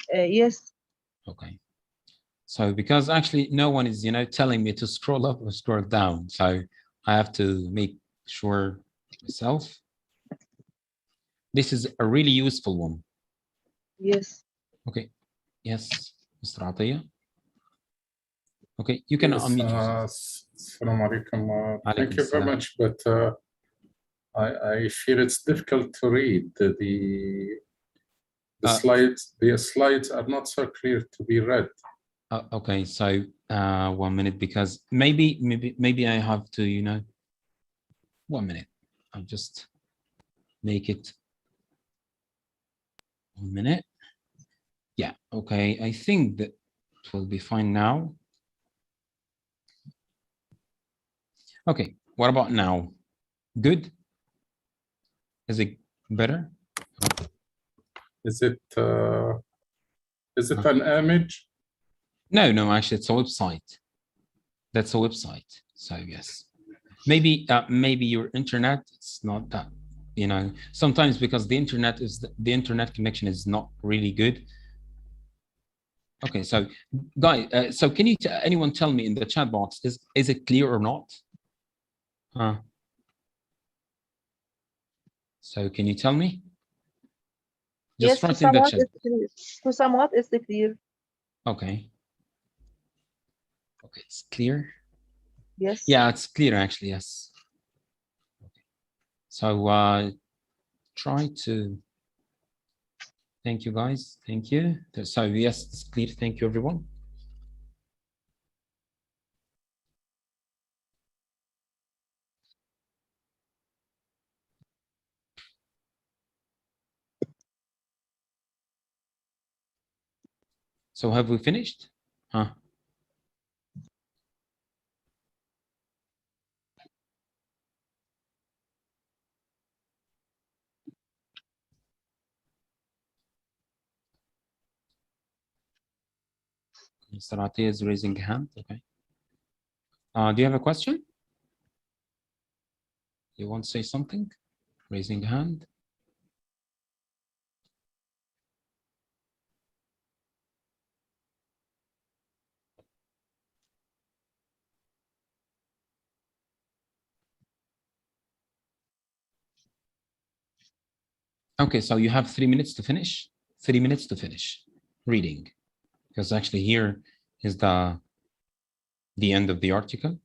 Yes. Okay. So because actually no one is, you know, telling me to scroll up or scroll down. So I have to make sure myself. This is a really useful one. Yes. Okay. Yes, Mr. Atiyah. Okay, you can unmute yourself. Assalamu alaikum. Thank Alaikum you very assalam. much, but I feel it's difficult to read. The slides are not so clear to be read. Okay, so 1 minute, because maybe I have to, you know, 1 minute. I'll just make it 1 minute. Yeah, okay. I think that it will be fine now. Okay, what about now? Good? Is it better? Is it an image? No, actually it's a website. That's a website. So yes. Maybe your internet, it's not that, you know, sometimes because the internet connection is not really good. Okay, so guys, so can you anyone tell me in the chat box, is it clear or not? So can you tell me? Just Yes, to write in the somewhat chat. it's clear. To somewhat it's clear. Okay. Okay, it's clear. Yes. Yeah, it's clear actually, yes. Okay. So try to, thank you guys, thank you. So yes, it's clear, thank you everyone. So have we finished? Mr. Ati is raising a hand, okay. Do you have a question? You want to say something? Raising a hand. Okay, so you have 3 minutes to finish. 3 minutes to finish reading, because actually here is the end of the article.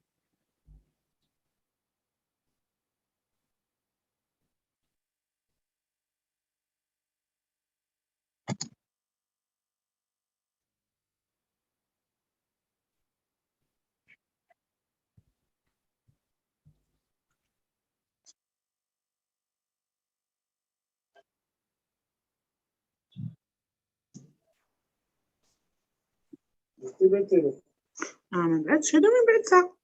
ما بقتش هدومي بقت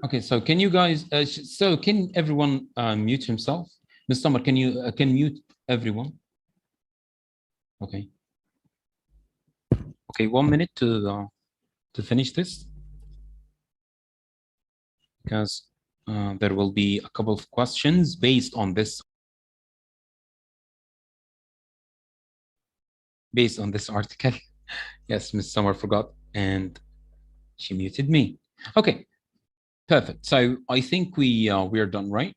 Okay, so can you guys, so can everyone mute himself? Ms. Summer, can you can mute everyone? Okay. Okay, 1 minute to finish this, because there will be a couple of questions based on this. Based on this article. Yes, Ms. Summer forgot and she muted me. Okay, perfect. So I think we are done, right?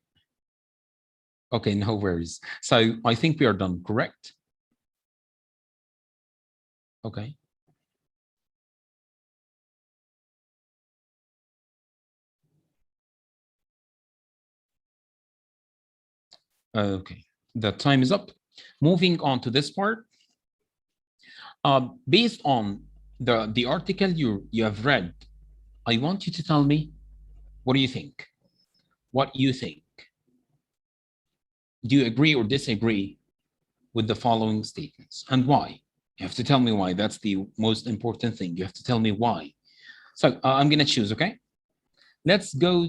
Okay, no worries. So I think we are done, correct? Okay. Okay, the time is up. Moving on to this part. Based on the article you have read, I want you to tell me, what do you think? What you think? Do you agree or disagree with the following statements, and why? You have to tell me why. That's the most important thing. You have to tell me why. So I'm gonna choose, okay? Let's go.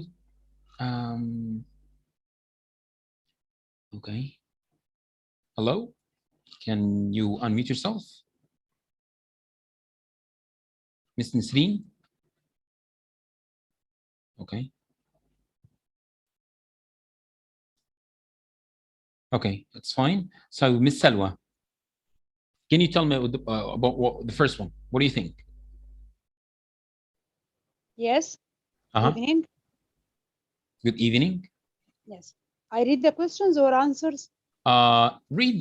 Okay. Hello? Can you unmute yourself? Ms. Nisreen? Okay. Okay, that's fine. So Ms. Salwa, can you tell me about the first one? What do you think? Yes. Uh-huh. Evening. Good evening. Yes. I read the questions or answers. Read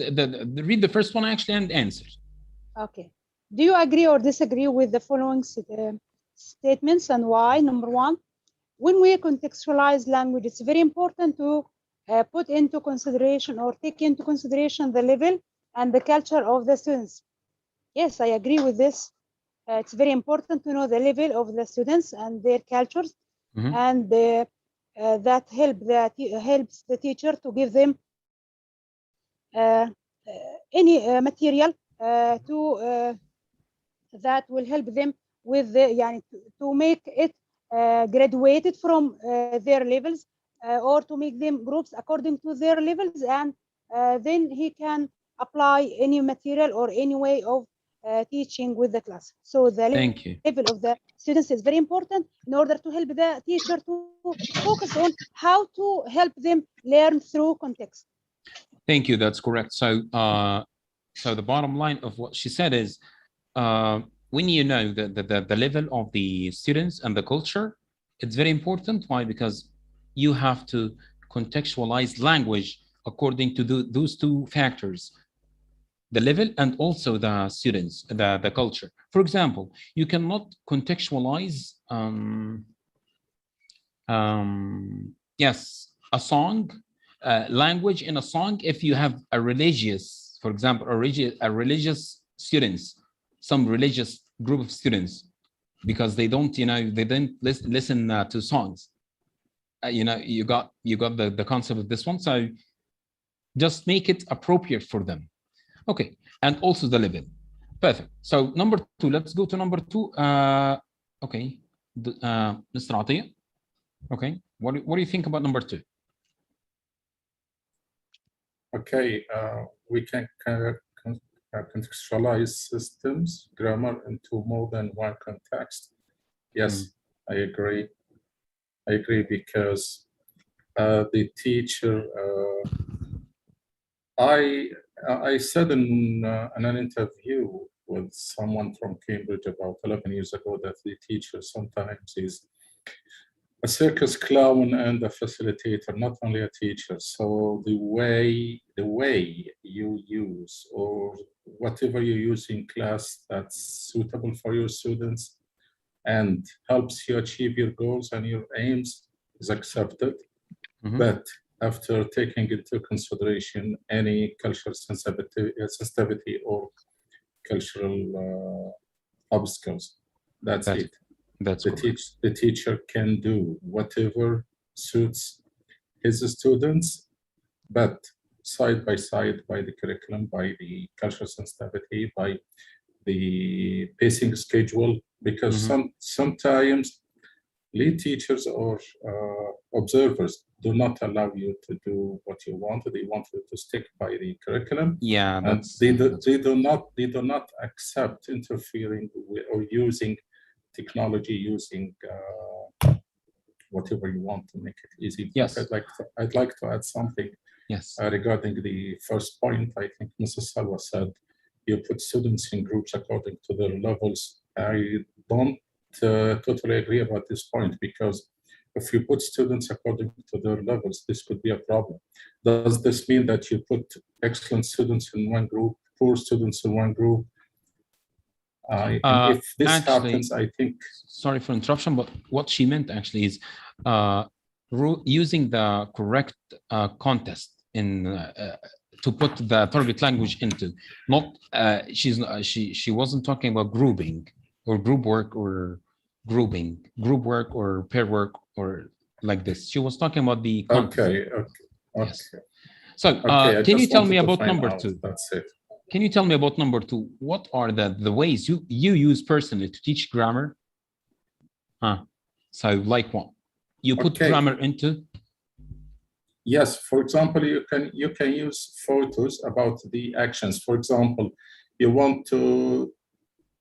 the first one actually and answer. Okay. Do you agree or disagree with the following statements, and why? Number one, when we contextualize language, it's very important to put into consideration or take into consideration the level and the culture of the students. Yes, I agree with this. It's very important to know the level of the students and their cultures, and that helps the teacher to give them any material that will help them with to make it graduated from their levels, or to make them groups according to their levels, and then he can apply any material or any way of teaching with the class. So the level of the students is very important in order to help the teacher to focus on how to help them learn through context. Thank you. That's correct. So, so the bottom line of what she said is, when you know the level of the students and the culture, it's very important. Why? Because you have to contextualize language according to those two factors, the level and also the students, the culture. For example, you cannot contextualize yes, a song, language in a song if you have a religious, for example, a religious students, some religious group of students, because they don't, they didn't listen to songs. You got the concept of this one. So just make it appropriate for them. Okay, and also the level. Perfect. So number two, let's go to number two. Okay, Mr. Atiyah. Okay, what do you think about number two? Okay, we can contextualize systems, grammar into more than one context. Yes, I agree. I agree because the teacher, I said in an interview with someone from Cambridge about 11 years ago that the teacher sometimes is a circus clown and a facilitator, not only a teacher. So the way you use or whatever you use in class that's suitable for your students and helps you achieve your goals and your aims is accepted. But after taking into consideration any cultural sensitivity or cultural obstacles, that's it. That's the teacher can do whatever suits his students, but side by side by the curriculum, by the cultural sensitivity, by the pacing schedule, because sometimes lead teachers or observers do not allow you to do what you want. They want you to stick by the curriculum. Yeah, and they do not accept interfering with, or using technology, using whatever you want to make it easy. Yes. I'd like to add something. Yes. Regarding the first point, I think Mrs. Salwa said you put students in groups according to their levels. I don't totally agree about this point, because if you put students according to their levels, this could be a problem. Does this mean that you put excellent students in one group, poor students in one group? And if this happens, I think... Sorry for interruption, but what she meant actually is using the correct context in to put the target language into. Not she wasn't talking about grouping or group work or grouping, group work or pair work or like this. She was talking about the context. Okay. Yes. So can you tell me about number 2? That's it. Can you tell me about number 2? What are the ways you use personally to teach grammar? So like what? You put grammar into? Yes, for example, you can use photos about the actions. For example, you want to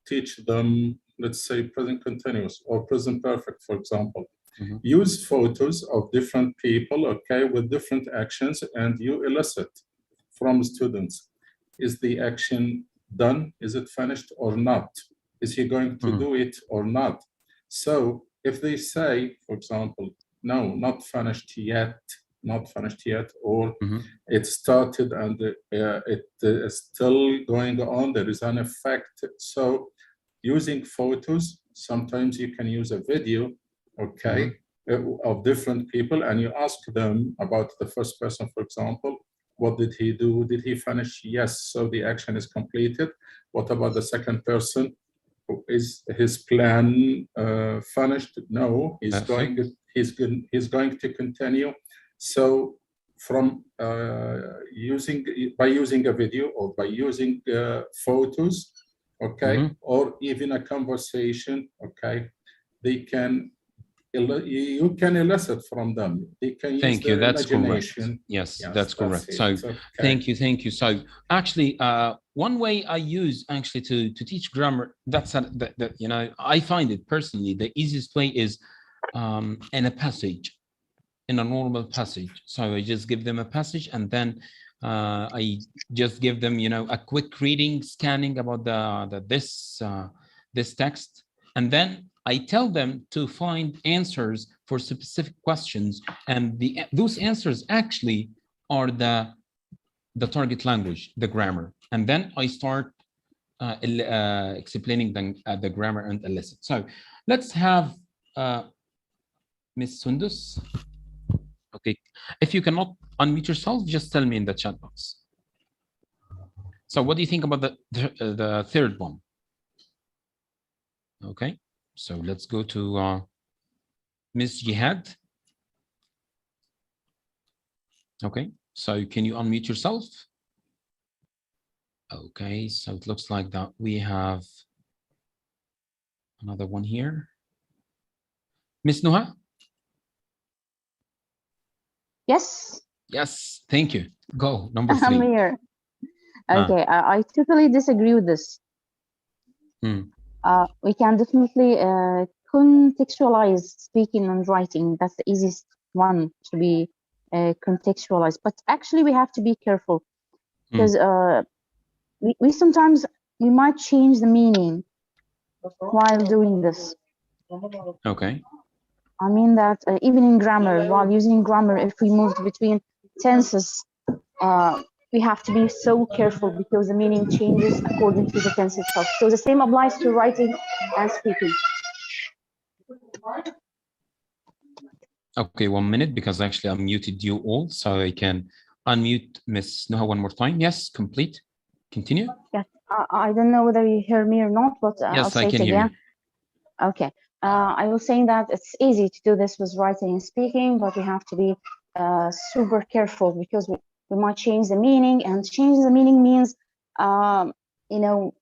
teach them, let's say, present continuous or present perfect, for example. Use photos of different people, okay, with different actions, and you elicit from students. Is the action done? Is it finished or not? Is he going to do it or not? So if they say, for example, no, not finished yet, or it started and it is still going on, there is an effect. So using photos, sometimes you can use a video, okay, of different people, and you ask them about the first person, for example, what did he do? Did he finish? Yes, so the action is completed. What about the second person? Is his plan finished? No, he's going to continue. So from by using a video or by using photos, okay, or even a conversation, okay, you can elicit from them. They can use Thank you. their That's imagination. correct. Yes, that's correct. So Okay. thank you. So actually, one way I use actually to teach grammar, that you know, I find it personally the easiest way is in a passage, in a normal passage. So I just give them a passage, and then I just give them, you know, a quick reading, scanning about this text, and then I tell them to find answers for specific questions, and those answers actually are the target language, the grammar, and then I start explaining the grammar and elicit. So let's have Miss Sundus. Okay, if you cannot unmute yourself, just tell me in the chat box. So what do you think about the third one? Okay. So let's go to Ms. Jihad. Okay, so can you unmute yourself? Okay, so it looks like that we have another one here. Ms. Nuha? Yes. Yes, thank you. Go, number 3. I'm here. Okay, I totally disagree with this. We can definitely contextualize speaking and writing. That's the easiest one to be contextualized. But actually, we have to be careful because we sometimes might change the meaning while doing this. Okay. I mean that even in grammar, while using grammar, if we moved between tenses, we have to be so careful because the meaning changes according to the tense itself. So the same applies to writing and speaking. Okay, 1 minute, because actually I muted you all, so I can unmute Miss Nuha one more time. Yes, complete. Continue. Yes, I don't know whether you hear me or not, but yes, I'll say I can it hear again. you. Okay, I was saying that it's easy to do this with writing and speaking, but we have to be super careful because we might change the meaning, and change the meaning means, you know,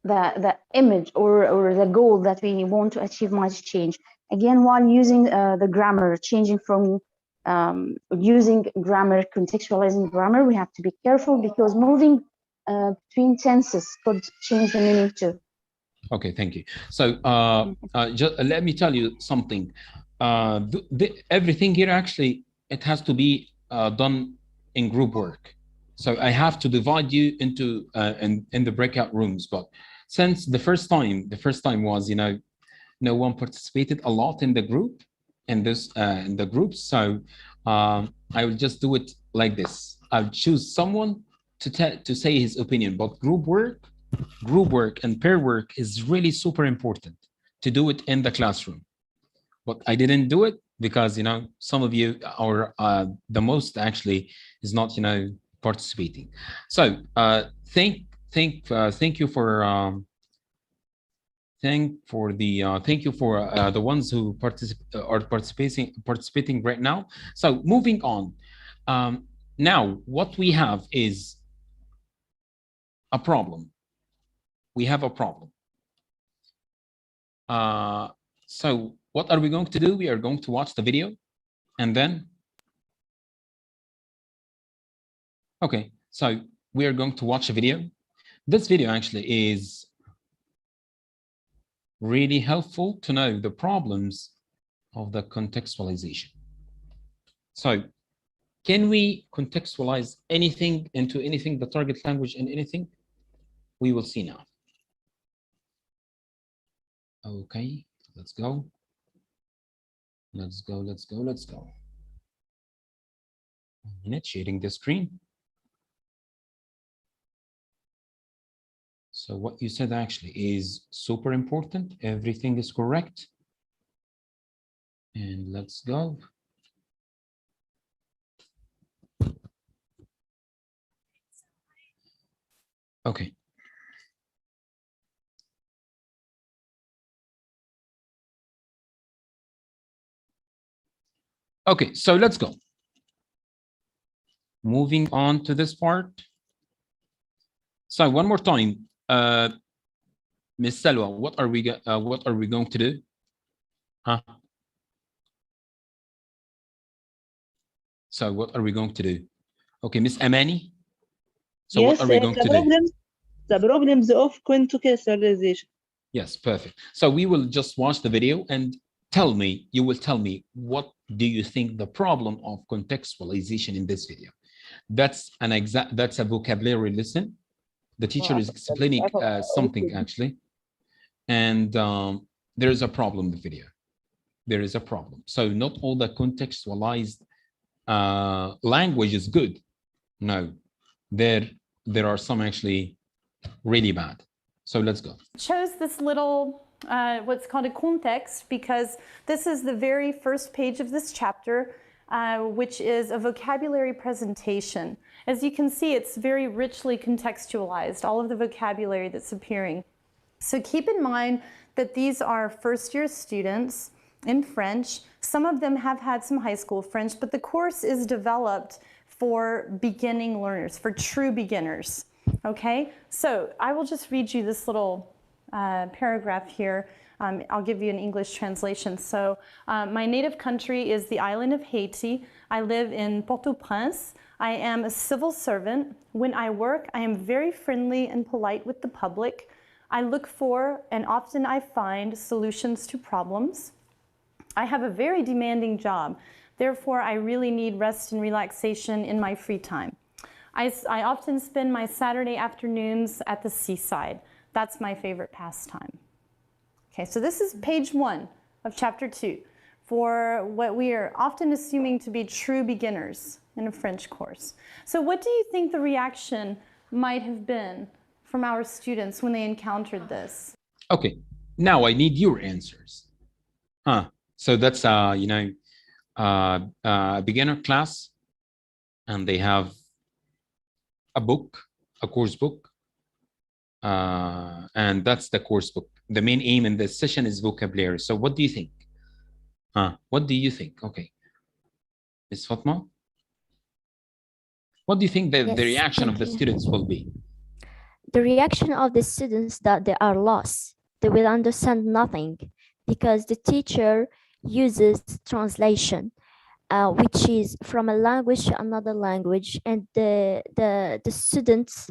the image or the goal that we want to achieve might change. Again, while using the grammar, changing from using grammar, contextualizing grammar, we have to be careful because moving between tenses could change the meaning too. Okay, thank you. So just let me tell you something. Everything here actually, it has to be done in group work. So I have to divide you into in the breakout rooms. But since the first time was, no one participated a lot in the group, in the groups. So I will just do it like this. I'll choose someone to say his opinion. But group work and pair work is really super important to do it in the classroom. But I didn't do it because some of you are the most actually is not participating. So thank you for thank you for the ones who are participating right now. So moving on. Now what we have is a problem. We have a problem. So what are we going to do? We are going to watch the video and then, okay, so we are going to watch a video. This video actually is really helpful to know the problems of the contextualization. So can we contextualize anything into anything, the target language in anything? We will see now. Okay, let's go. Let's go. 1 minute, sharing the screen. So what you said actually is super important. Everything is correct. And let's go. Okay. Okay, so let's go. Moving on to this part. So one more time, Miss Salwa, what are we going to do? Huh? So what are we going to do? Okay, Miss Amani. So yes, what are we going to do? The problems of contextualization. Yes, perfect. So we will just watch the video and you will tell me what do you think the problem of contextualization in this video. That's a vocabulary lesson. The teacher is explaining something actually, and there is a problem in the video. There is a problem. So not all the contextualized language is good. No, there are some actually really bad. So let's go. Chose this little what's called a context because this is the very first page of this chapter, which is a vocabulary presentation. As you can see, it's very richly contextualized, all of the vocabulary that's appearing. So keep in mind that these are first-year students in French. Some of them have had some high school French, but the course is developed for beginning learners, for true beginners. Okay, so I will just read you this little paragraph here. I'll give you an English translation. So my native country is the island of Haiti. I live in Port-au-Prince. I am a civil servant. When I work, I am very friendly and polite with the public. I look for, and often I find, solutions to problems. I have a very demanding job. Therefore, I really need rest and relaxation in my free time. I often spend my Saturday afternoons at the seaside. That's my favorite pastime. Okay, so this is page 1 of chapter 2 for what we are often assuming to be true beginners in a French course. So what do you think the reaction might have been from our students when they encountered this? Okay, now I need your answers. So that's a beginner class, and they have a course book, and that's the course book. The main aim in this session is vocabulary. So what do you think? What do you think? Okay, Ms. Fatma, what do you think the reaction of the students will be? the reaction of the students that they are lost. They will understand nothing because the teacher uses translation, which is from a language to another language, and the students,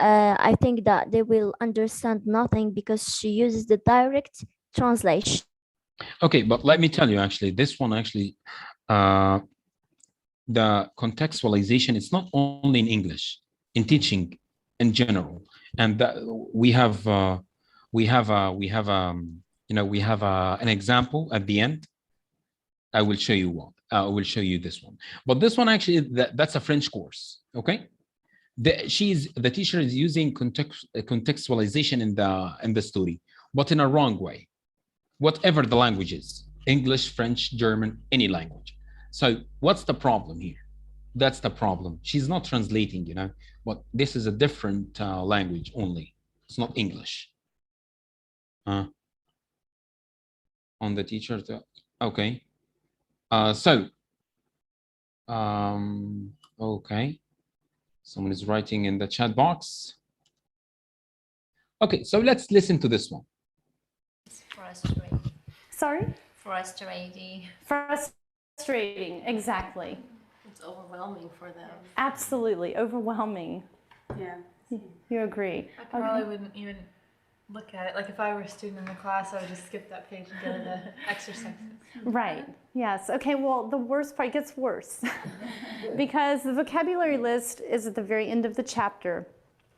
I think that they will understand nothing because she uses the direct translation. Okay, but let me tell you, actually, this one actually, the contextualization is not only in English, in teaching in general, and that we have an example at the end. I will show you one. I will show you this one. But this one actually, that's a French course. Okay, the teacher is using contextualization in the story, but in a wrong way. Whatever the language is, English, French, German, any language. So what's the problem here? That's the problem. She's not translating, but this is a different language only. It's not English. On the teacher, okay. Okay. Someone is writing in the chat box. Okay, so let's listen to this one. Frustrating. Sorry? Frustrating. Frustrating, exactly. It's overwhelming for them. Absolutely, overwhelming. Yeah. You agree? I probably wouldn't even look at it. Like if I were a student in the class, I would just skip that page and go to the exercises. Right. Yes. Okay. Well, the worst part gets worse because the vocabulary list is at the very end of the chapter.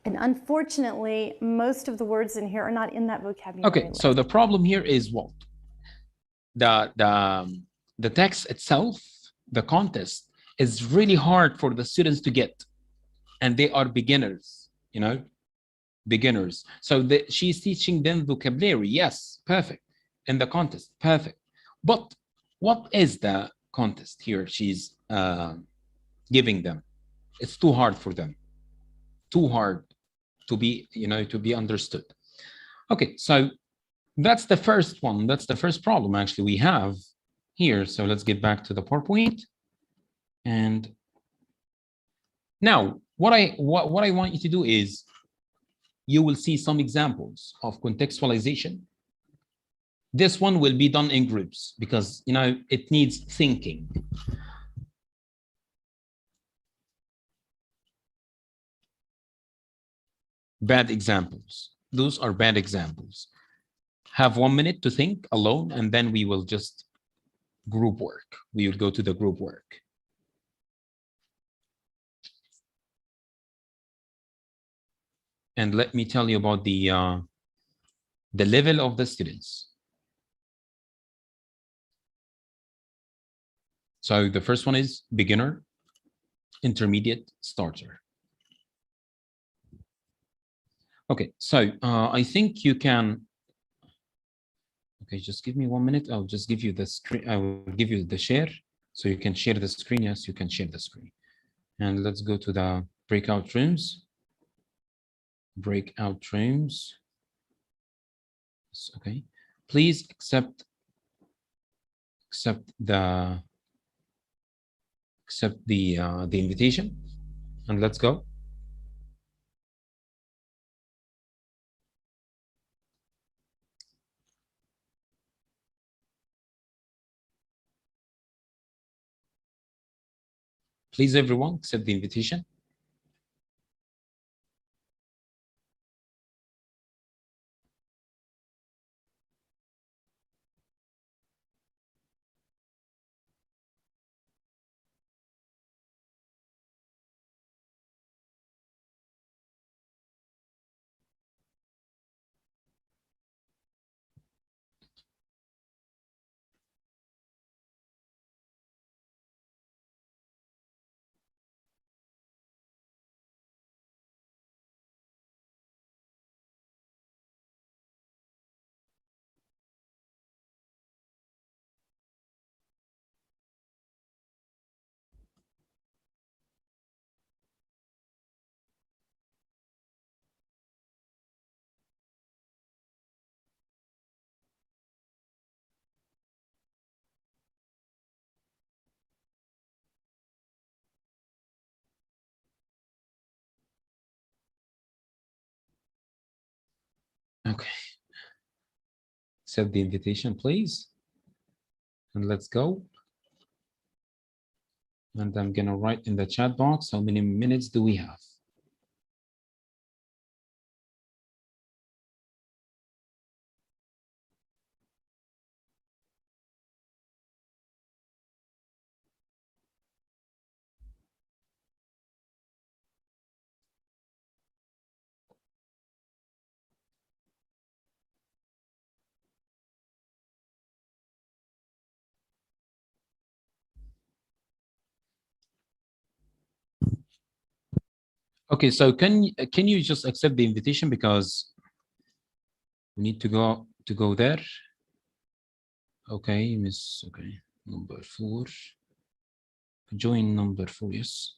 And unfortunately, most of the words in here are not in that vocabulary list. So the problem here is what? The text itself, the context, is really hard for the students to get. And they are beginners, beginners. So she's teaching them vocabulary. Yes, perfect. And the context, perfect. But what is the context here she's giving them? It's too hard for them. Too hard to be, to be understood. Okay, so that's the first one. That's the first problem actually we have here. So let's get back to the PowerPoint. And now what I want you to do is you will see some examples of contextualization. This one will be done in groups because it needs thinking. Bad examples. Those are bad examples. Have 1 minute to think alone, and then we will just group work. We will go to the group work. And let me tell you about the level of the students. So the first one is beginner, intermediate, starter. Okay, so I think you can. Okay, just give me 1 minute. I'll just give you the screen. I will give you the share so you can share the screen. Yes, you can share the screen. And let's go to the breakout rooms. Breakout rooms. Okay, please accept the invitation, and let's go. Please, everyone, accept the invitation. Okay. Accept the invitation, please. And let's go. And I'm gonna write in the chat box, how many minutes do we have? Okay, so can you just accept the invitation, because we need to go there. Okay, miss. Okay, number 4. Join number 4. Yes.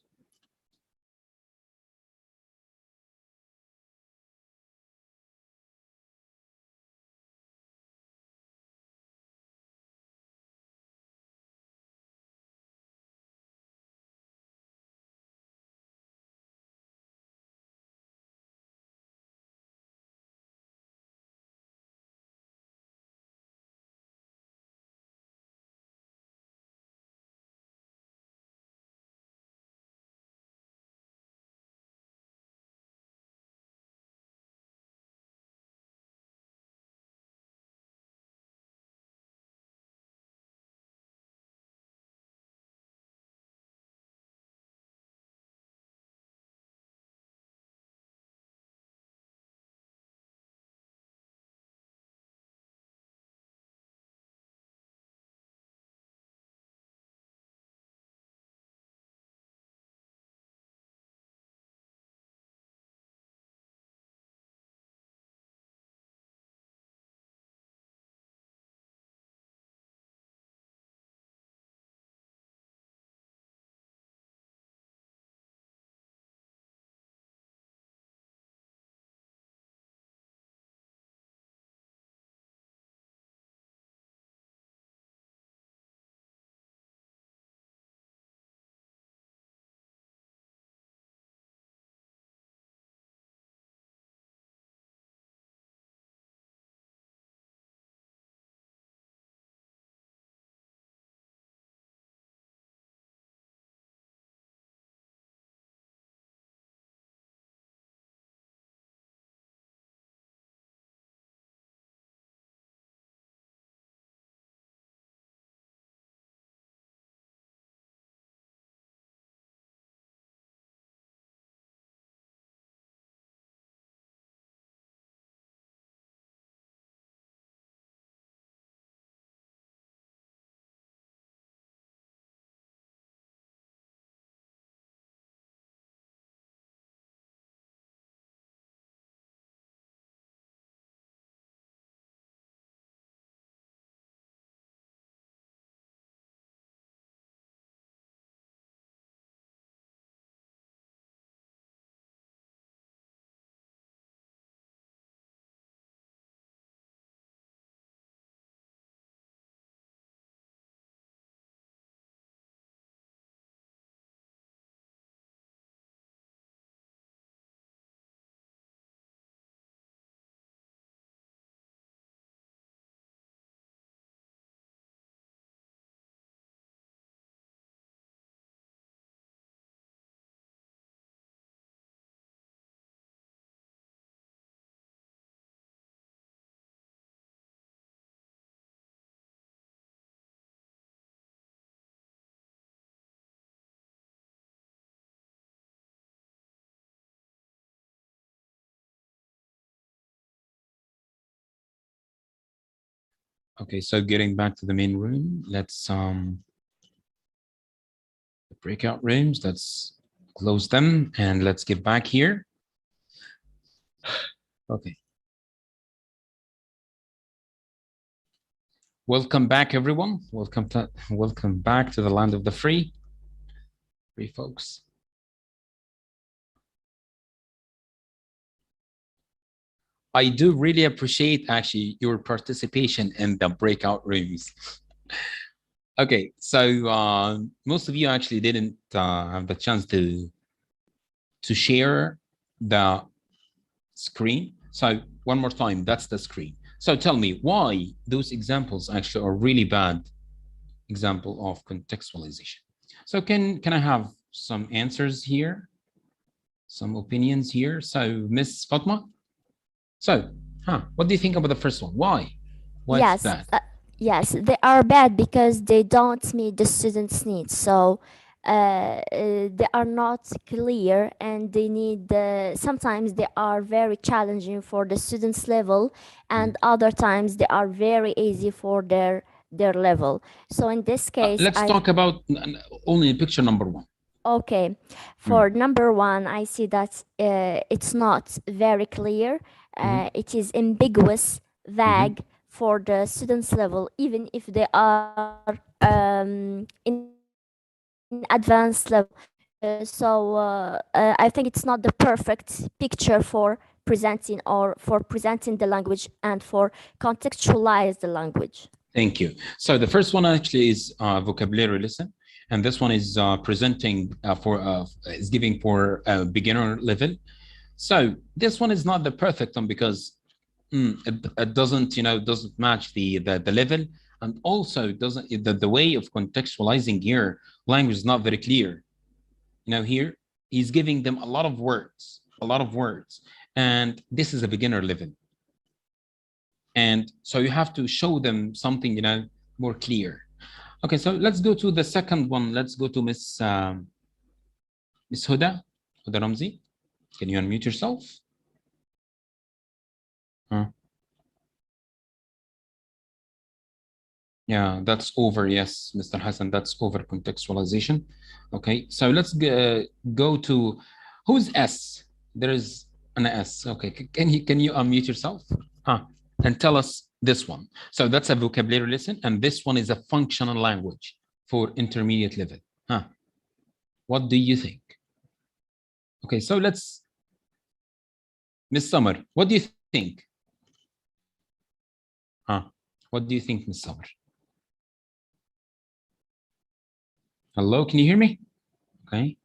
Okay, so getting back to the main room, let's the breakout rooms, let's close them and let's get back here. Okay. Welcome back, everyone. Welcome back to the land of the free folks. I do really appreciate actually your participation in the breakout rooms. Okay, so most of you actually didn't have the chance to share the screen. So One more time, that's the screen. So tell me why those examples actually are really bad example of contextualization. So can I have some answers here? Some opinions here. So Miss Fatma. So, what do you think about the first one? Why? Why it's Yes, bad? yes, they are bad because they don't meet the students' needs. So they are not clear, and they need. Sometimes they are very challenging for the students' level, and other times they are very easy for their level. So in this case, let's talk about only picture number one. Okay, for number one, I see that it's not very clear. It is ambiguous, vague for the students' level, even if they are in advanced level. I think it's not the perfect picture for presenting the language and for contextualize the language. Thank you. So the first one actually is vocabulary lesson, and this one is presenting is giving for a beginner level. So this one is not the perfect one because it doesn't doesn't match the level, and also it doesn't the way of contextualizing here language is not very clear. Here he's giving them a lot of words, and this is a beginner level. And so you have to show them something, more clear. Okay, so let's go to the second one. Let's go to Miss Huda Ramzi. Can you unmute yourself? Yeah, that's over. Yes, Mr. Hassan, that's over contextualization. Okay, so let's go to who's S? There is an S. Okay, can you unmute yourself? And tell us this one. So that's a vocabulary lesson, and this one is a functional language for intermediate level. What do you think? Okay, so let's, Miss Summer, what do you think? What do you think, Miss Summer? Hello, can you hear me? Okay.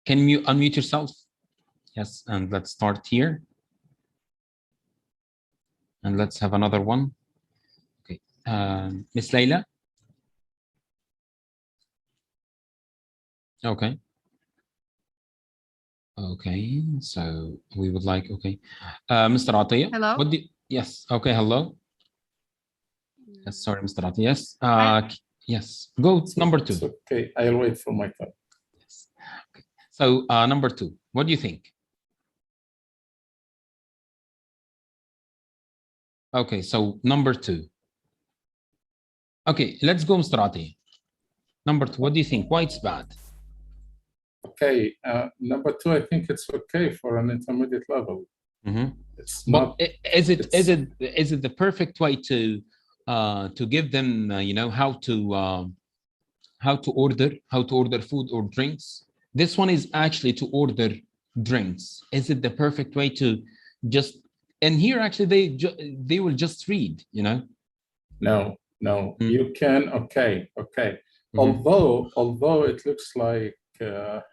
Can you unmute yourself? Yes, and let's start here. And let's have another one. Okay, Miss Layla. Okay. Okay, so we would like, okay. Mr. Atiyah. Hello? Yes, okay, hello. Yes, sorry, Mr. Atiyah. Yes, yes, go to number two. It's okay, I'll wait for my turn. Yes. Okay. So number two, what do you think? Okay, so number two. Okay, let's go, Mr. Atiyah. Number two, what do you think? Why it's bad? Okay, number two, I think it's okay for an intermediate level. It's not. But is it the perfect way to give them how to order food or drinks? This one is actually to order drinks. Is it the perfect way to just? And here actually they will just read. No, you can. Okay. Although it looks like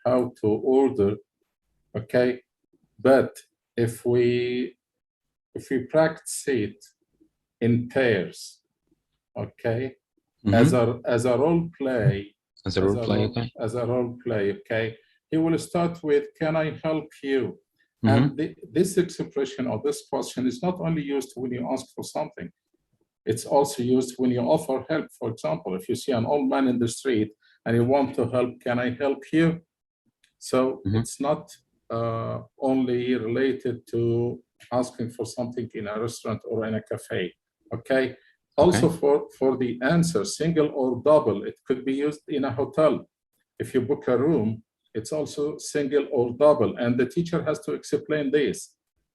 how to order, okay, but if we practice it in pairs, okay, as a role play, okay, he will start with, "Can I help you?" And this expression or this question is not only used when you ask for something. It's also used when you offer help. For example, if you see an old man in the street and you want to help, "Can I help you?" So it's not only related to asking for something in a restaurant or in a cafe, okay? Also for the answer, single or double, it could be used in a hotel. If you book a room, it's also single or double, and the teacher has to explain this.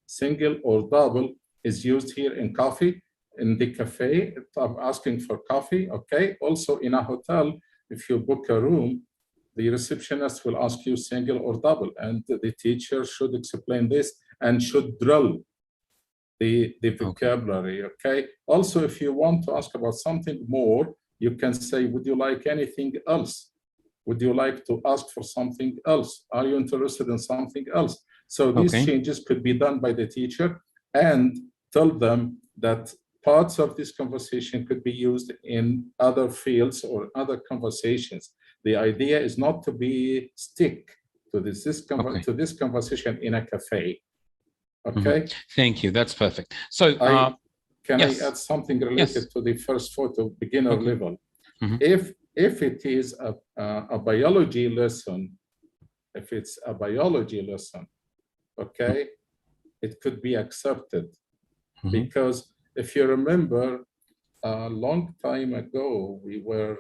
Single or double is used here in coffee, in the cafe, I'm asking for coffee, okay? Also in a hotel, if you book a room, the receptionist will ask you single or double, and the teacher should explain this and should drill the vocabulary, okay? Also, if you want to ask about something more, you can say, "Would you like anything else? Would you like to ask for something else? Are you interested in something else?" So these changes could be done by the teacher and tell them that parts of this conversation could be used in other fields or other conversations. The idea is not to be stick to this conversation in a cafe. Okay. Thank you. That's perfect. So can yes. I add something related to the first photo, beginner level? If it is a biology lesson, if it's a biology lesson, okay, it could be accepted. Because if you remember, a long time ago, we were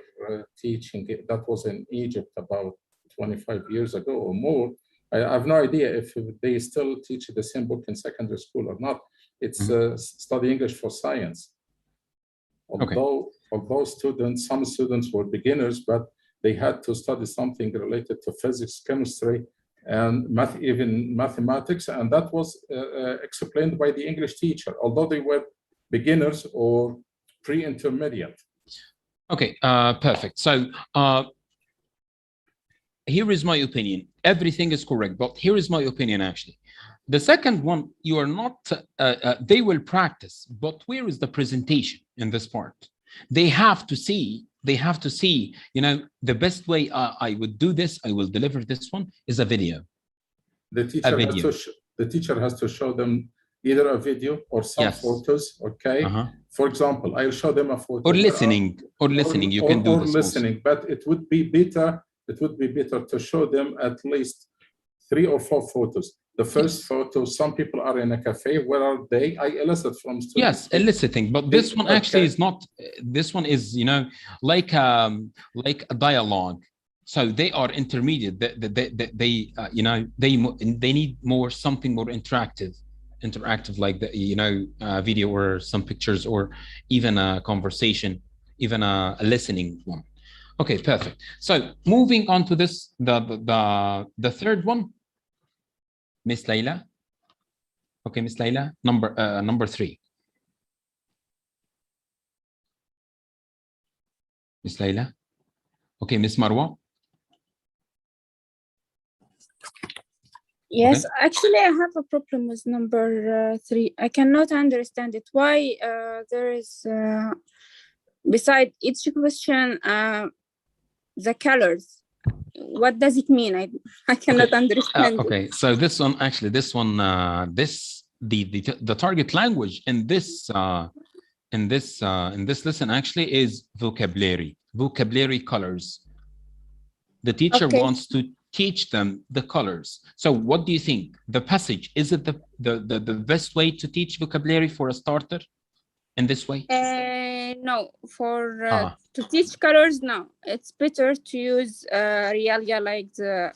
teaching it, that was in Egypt about 25 years ago or more. I have no idea if they still teach the same book in secondary school or not. It's Study English for Science. Although some students were beginners, but they had to study something related to physics, chemistry, and even mathematics, and that was explained by the English teacher, although they were beginners or pre-intermediate. Okay, perfect. So here is my opinion. Everything is correct, but here is my opinion actually. The second one, you are not, they will practice, but where is the presentation in this part? They have to see, you know, the best way I would do this, I will deliver this one is a video. The teacher has to show them either a video or some photos, okay? For example, I'll show them a photo. Or listening, you can do this listening, but it would be better to show them at least 3 or 4 photos. The first photo, some people are in a cafe. Where are they? I elicit from students. Yes, eliciting, but this one actually is not. This one is, you know, like a dialogue. So they are intermediate. They you know, they need something more interactive, like the, you know, video or some pictures or even a conversation, even a listening one. Okay, perfect. So moving on to this, the third one. Miss Layla. Okay, Miss Layla, number 3. Miss Layla. Okay, Miss Marwa. Yes, actually, I have a problem with number 3. I cannot understand it. Why there is, beside each question, the colors. What does it mean? I cannot understand. Okay, so this one, actually, the target language in this lesson actually is vocabulary colors. The teacher wants to teach them the colors. So what do you think? The passage, is it the best way to teach vocabulary for a starter in this way? No, for to teach colors, no. It's better to use realia, like the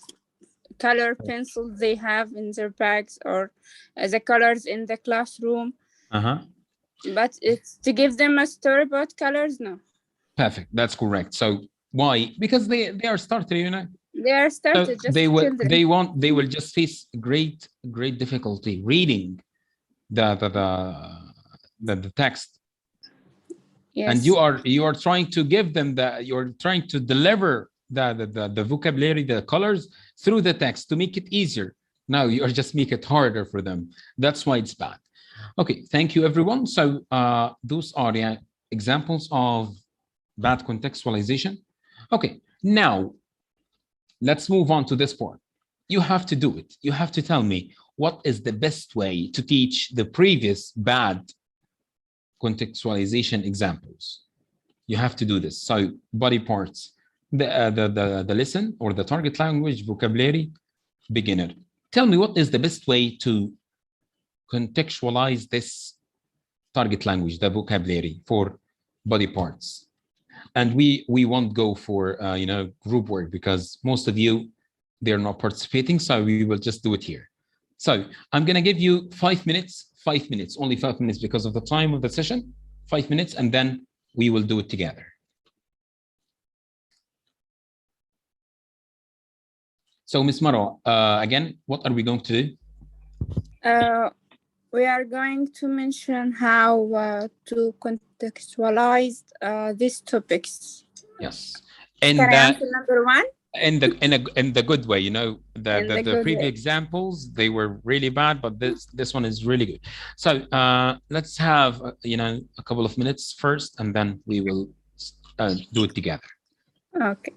color pencils they have in their bags, or the colors in the classroom. But it's to give them a story about colors, no. Perfect, that's correct. So why? Because they are starter, you know. They are started. So they will just face great difficulty reading the text. Yes. And you are trying to give them you're trying to deliver the vocabulary, the colors through the text to make it easier. Now you are just make it harder for them. That's why it's bad. Okay, thank you everyone. So those are the examples of bad contextualization. Okay, now let's move on to this part. You have to do it. You have to tell me what is the best way to teach the previous bad contextualization examples. You have to do this. So body parts, the lesson or the target language, vocabulary, beginner. Tell me what is the best way to contextualize this target language, the vocabulary for body parts. And we won't go for you know, group work because most of you, they're not participating, so we will just do it here. So I'm gonna give you 5 minutes, only 5 minutes because of the time of the session, 5 minutes, and then we will do it together. So Ms. Maro, again, what are we going to do? We are going to mention how to contextualize these topics. Yes. And can I answer number 1? in the good way, you know, In the the good previous way. examples, they were really bad, but this one is really good. So let's have you know, a couple of minutes first, and then we will do it together. Okay.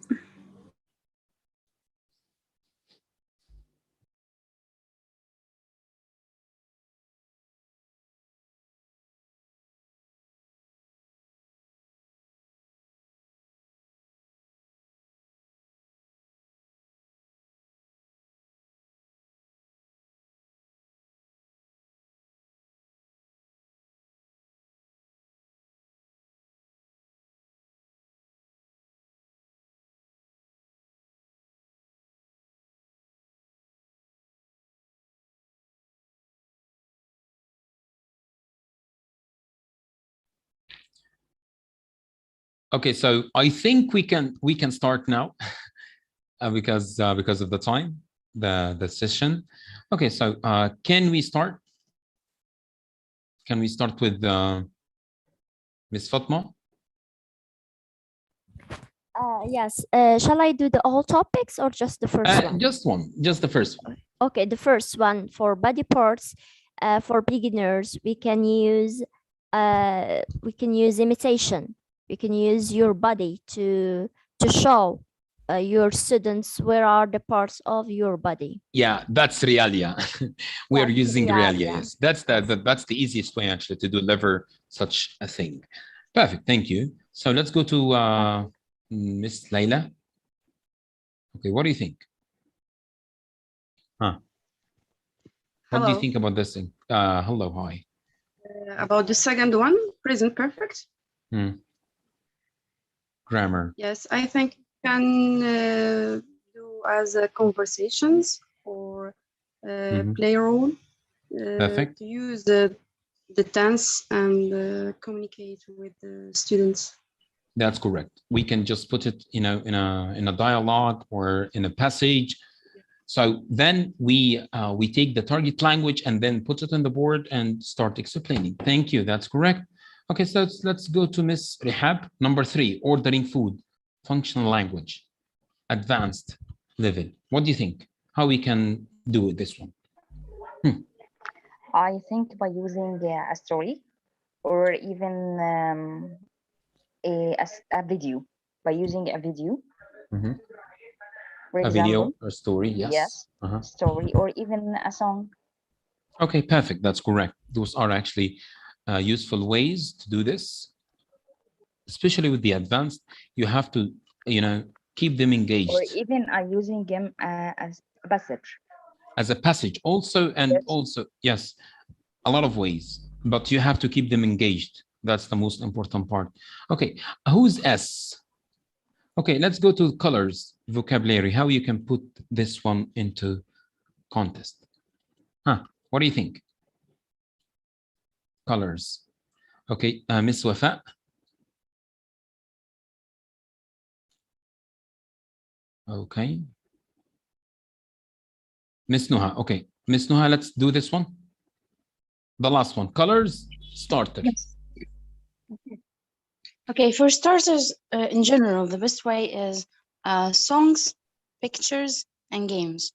Okay, so I think we can start now because of the time, the session. Okay, so can we start? Can we start with Miss Fatma? Yes. Shall I do the all topics or just the first one? Just one, just the first one. Okay, the first one for body parts. For beginners, we can use imitation. We can use your body to show your students where are the parts of your body. Yeah, that's realia. We are using realia. realia. Yes, that's the easiest way actually to deliver such a thing. Perfect, thank you. So let's go to Miss Layla. Okay, what do you think? Huh? What do you think about this thing? Hello, hi. About the second one, present perfect. Grammar. Yes, I think can do as conversations or play a role. Perfect. To use the tense and communicate with the students. That's correct. We can just put it, you know, in a dialogue or in a passage. So then we take the target language and then put it on the board and start explaining. Thank you. That's correct. Okay, so let's go to Miss Rehab. Number 3, ordering food, functional language, advanced level. What do you think? How we can do this one? I think by using a story or even a video, by using a video. For a example, video or story, yes. Yes, story or even a song. Okay, perfect. That's correct. Those are actually useful ways to do this. Especially with the advanced, you have to, you know, keep them engaged. Or even using them as a passage. As a passage also, and Yes. also, yes, a lot of ways, but you have to keep them engaged. That's the most important part. Okay, who's S? Okay, let's go to colors, vocabulary, how you can put this one into context. What do you think? Colors. Okay, Miss Wafa. Okay. Miss Nuha. Okay, Miss Nuha, let's do this one. The last one, colors, starter. Yes. Okay, for starters, in general, the best way is songs, pictures, and games.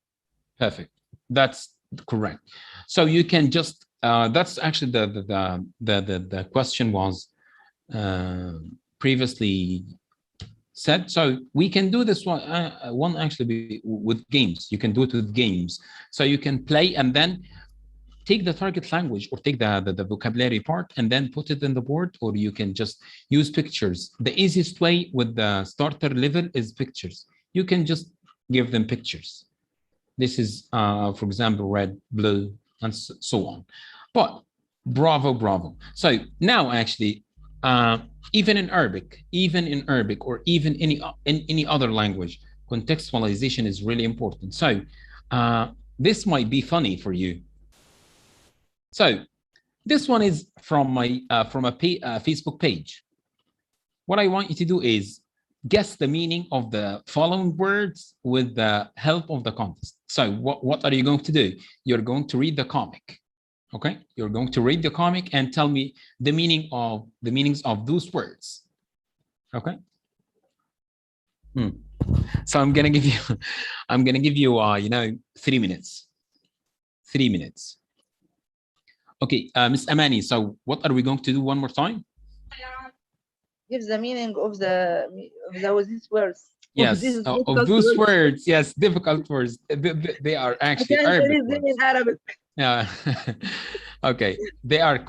Perfect. That's correct. So you can just that's actually the question was previously said. So we can do this one actually with games. You can do it with games. So you can play and then take the target language or take the vocabulary part and then put it in the board, or you can just use pictures. The easiest way with the starter level is pictures. You can just give them pictures. This is, for example, red, blue, and so on. But bravo. So now actually, even in Arabic, or even in any other language, contextualization is really important. So this might be funny for you. So this one is from my from a Facebook page. What I want you to do is guess the meaning of the following words with the help of the context. So what are you going to do? You're going to read the comic. Okay, you're going to read the comic and tell me the meanings of those words. Okay. So I'm gonna give you, you know, 3 minutes. 3 minutes. Okay, Miss Amani. So what are we going to do one more time? Give the meaning of these words. Yes, of those words. Yes, difficult words. They are actually Arabic words. In Arabic. Yeah. Okay. They are,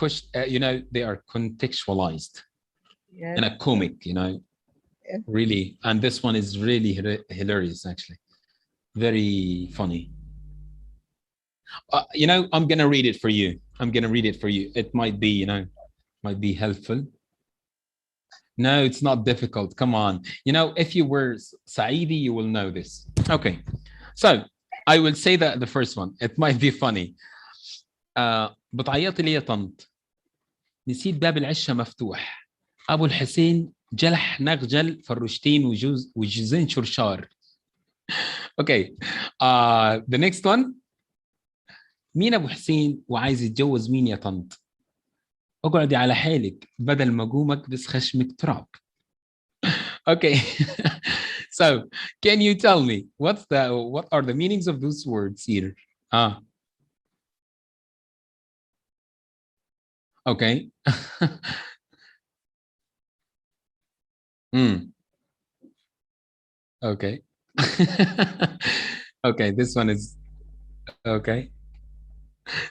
you know, they are contextualized in a comic, you know, really. And this one is really hilarious, actually. Very funny. You know, I'm going to read it for you. It might be, you know, might be helpful. No, it's not difficult. Come on. You know, if you were Saidi, you will know this. Okay. So I will say that the first one, it might be funny. بتعيطي ليه يا طنط؟ نسيت باب العشة مفتوح. أبو الحسين جلح نغجل فروشتين وجوزين شرشار. Okay. The next one. مين أبو حسين وعايز يتجوز مين يا طنط؟ اقعدي على حالك بدل ما قومك بس خشمك تراب. Okay. So can you tell me what are the meanings of those words here? Okay. Okay. Okay, this one is okay.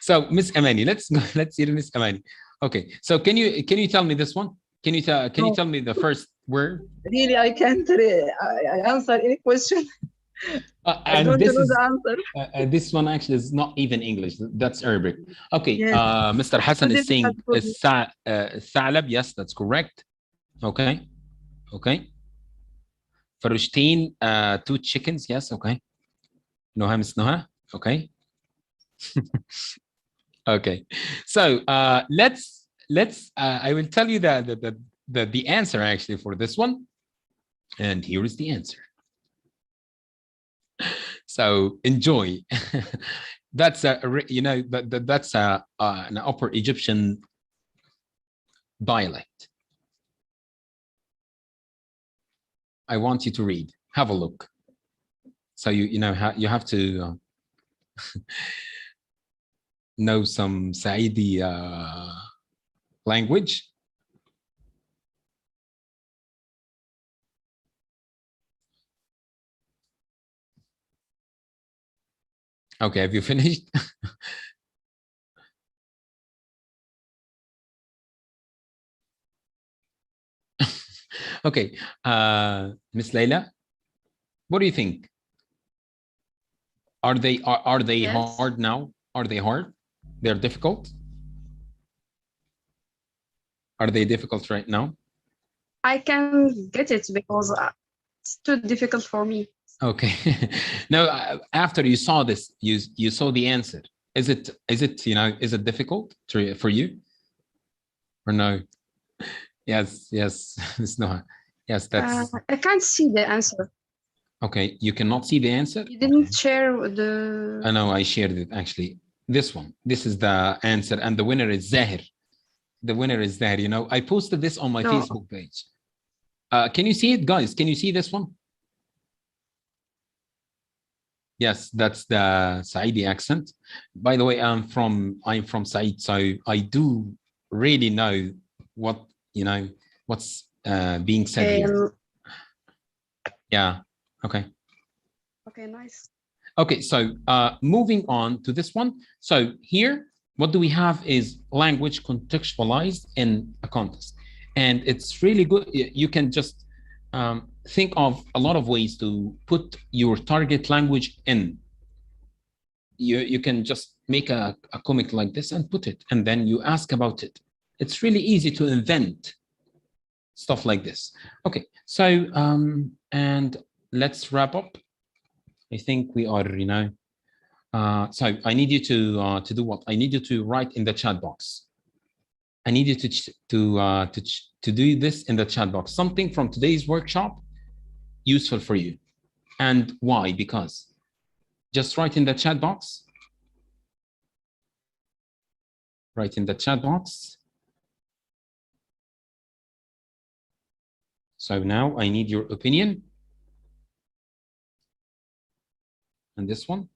So Miss Amani, let's hear Miss Amani. Okay, so can you tell me this one? Can you tell me the first word? Really, I can't answer any question. I don't know the answer. This one actually is not even English. That's Arabic. Okay, yes. Mr. Hassan is saying Thalab. Yes, that's correct. Okay. Okay. Farushteen, 2 chickens. Yes. Okay. Noha, Miss Noha. Okay. Okay. So let's I will tell you the answer actually for this one, and here is the answer. So enjoy. That's you know, that's an Upper Egyptian dialect. I want you to read. Have a look. So you know how you have to know some Saidi language. Okay, have you finished? Okay, Miss Layla, what do you think? Are they yes. Hard now? Are they hard? They're difficult? Are they difficult right now? I can get it because it's too difficult for me. Okay. Now, after you saw this, you saw the answer. Is it you know, is it difficult for you or no? Yes, yes. No. Yes, that's. I can't see the answer. Okay, you cannot see the answer? You didn't share the... I know, I shared it actually. This one. This is the answer, and the winner is Zahir. The winner is Zahir. You know, I posted this on my Facebook page. Can you see it, guys? Can you see this one? Yes, that's the Saidi accent. By the way, I'm from Said, so I do really know what, you know, what's being said here. Yeah. Okay. Okay, nice. Okay, so moving on to this one. So here, what do we have is language contextualized in a context. And it's really good. You can just think of a lot of ways to put your target language in. You can just make a comic like this and put it, and then you ask about it. It's really easy to invent stuff like this. Okay, so and let's wrap up. I think we are, you know, so I need you to do what? I need you to write in the chat box. I need you to do this in the chat box. Something from today's workshop useful for you. And why? Because just write in the chat box. Write in the chat box. So now I need your opinion. And this one.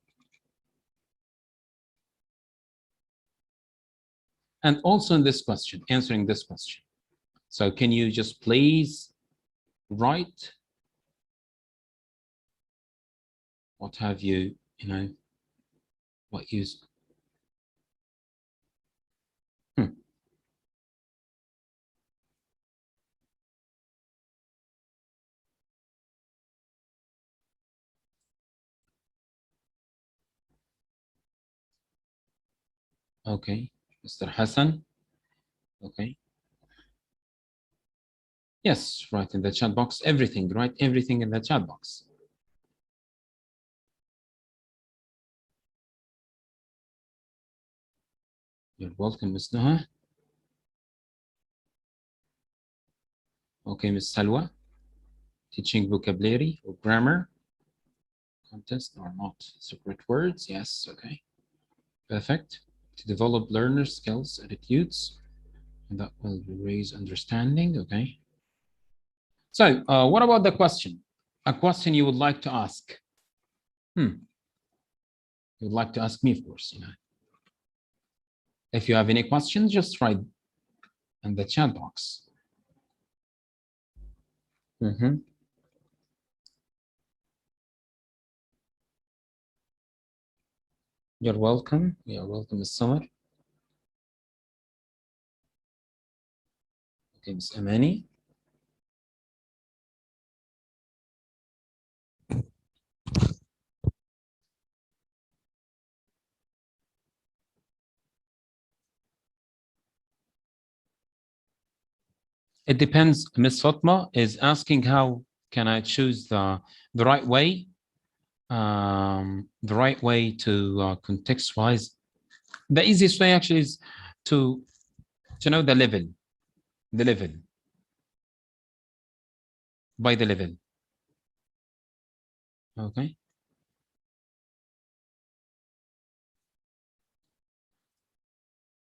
And also in this question, answering this question. So can you just please write what have you, what use? Okay, Mr. Hassan. Okay. Yes, write in the chat box everything. Write everything in the chat box. You're welcome, Ms. Noha. Okay, Ms. Salwa. Teaching vocabulary or grammar. Contest or not separate words. Yes, okay. Perfect. To develop learner skills, attitudes, and that will raise understanding. Okay. So what about the question? A question you would like to ask? You would like to ask me, of course. If you have any questions, just write in the chat box. You're welcome. You're welcome, Ms. Summer. Okay, Ms. Amani. It depends. Ms. Fatma is asking how can I choose the right way, to contextualize. The easiest way actually is to know the level, by the level. Okay.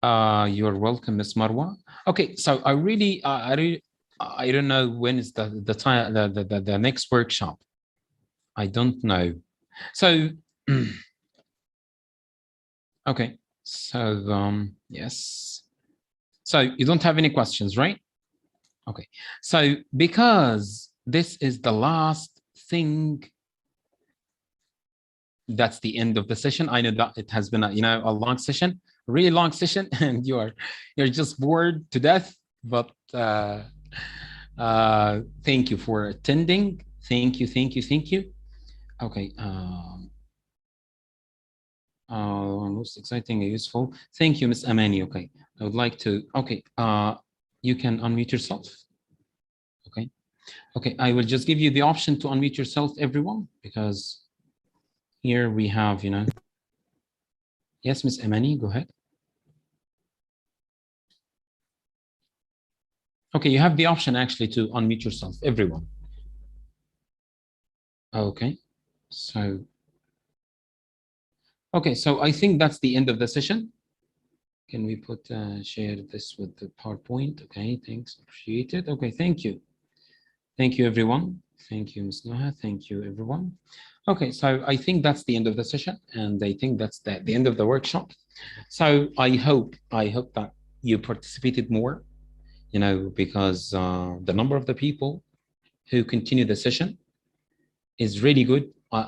You're welcome, Ms. Marwa. Okay, so I don't know when is the time the next workshop. I don't know. So okay, so yes. So you don't have any questions, right? Okay. So because this is the last thing, that's the end of the session. I know that it has been a long session, really long session, and you're just bored to death. But thank you for attending. Thank you. Okay. Most exciting and useful. Thank you, Ms. Amani. Okay. I would like to. Okay. You can unmute yourself. Okay. Okay. I will just give you the option to unmute yourself, everyone, because here we have, Yes, Ms. Amani, go ahead. Okay, you have the option actually to unmute yourself, everyone. Okay, so I think that's the end of the session. Can we share this with the PowerPoint? Okay, thanks, appreciate it. Okay, thank you. Thank you, everyone. Thank you, Ms. Noha. Thank you, everyone. Okay, so I think that's the end of the session, and I think that's the end of the workshop. So I hope that you participated more, because the number of the people who continue the session is really good. I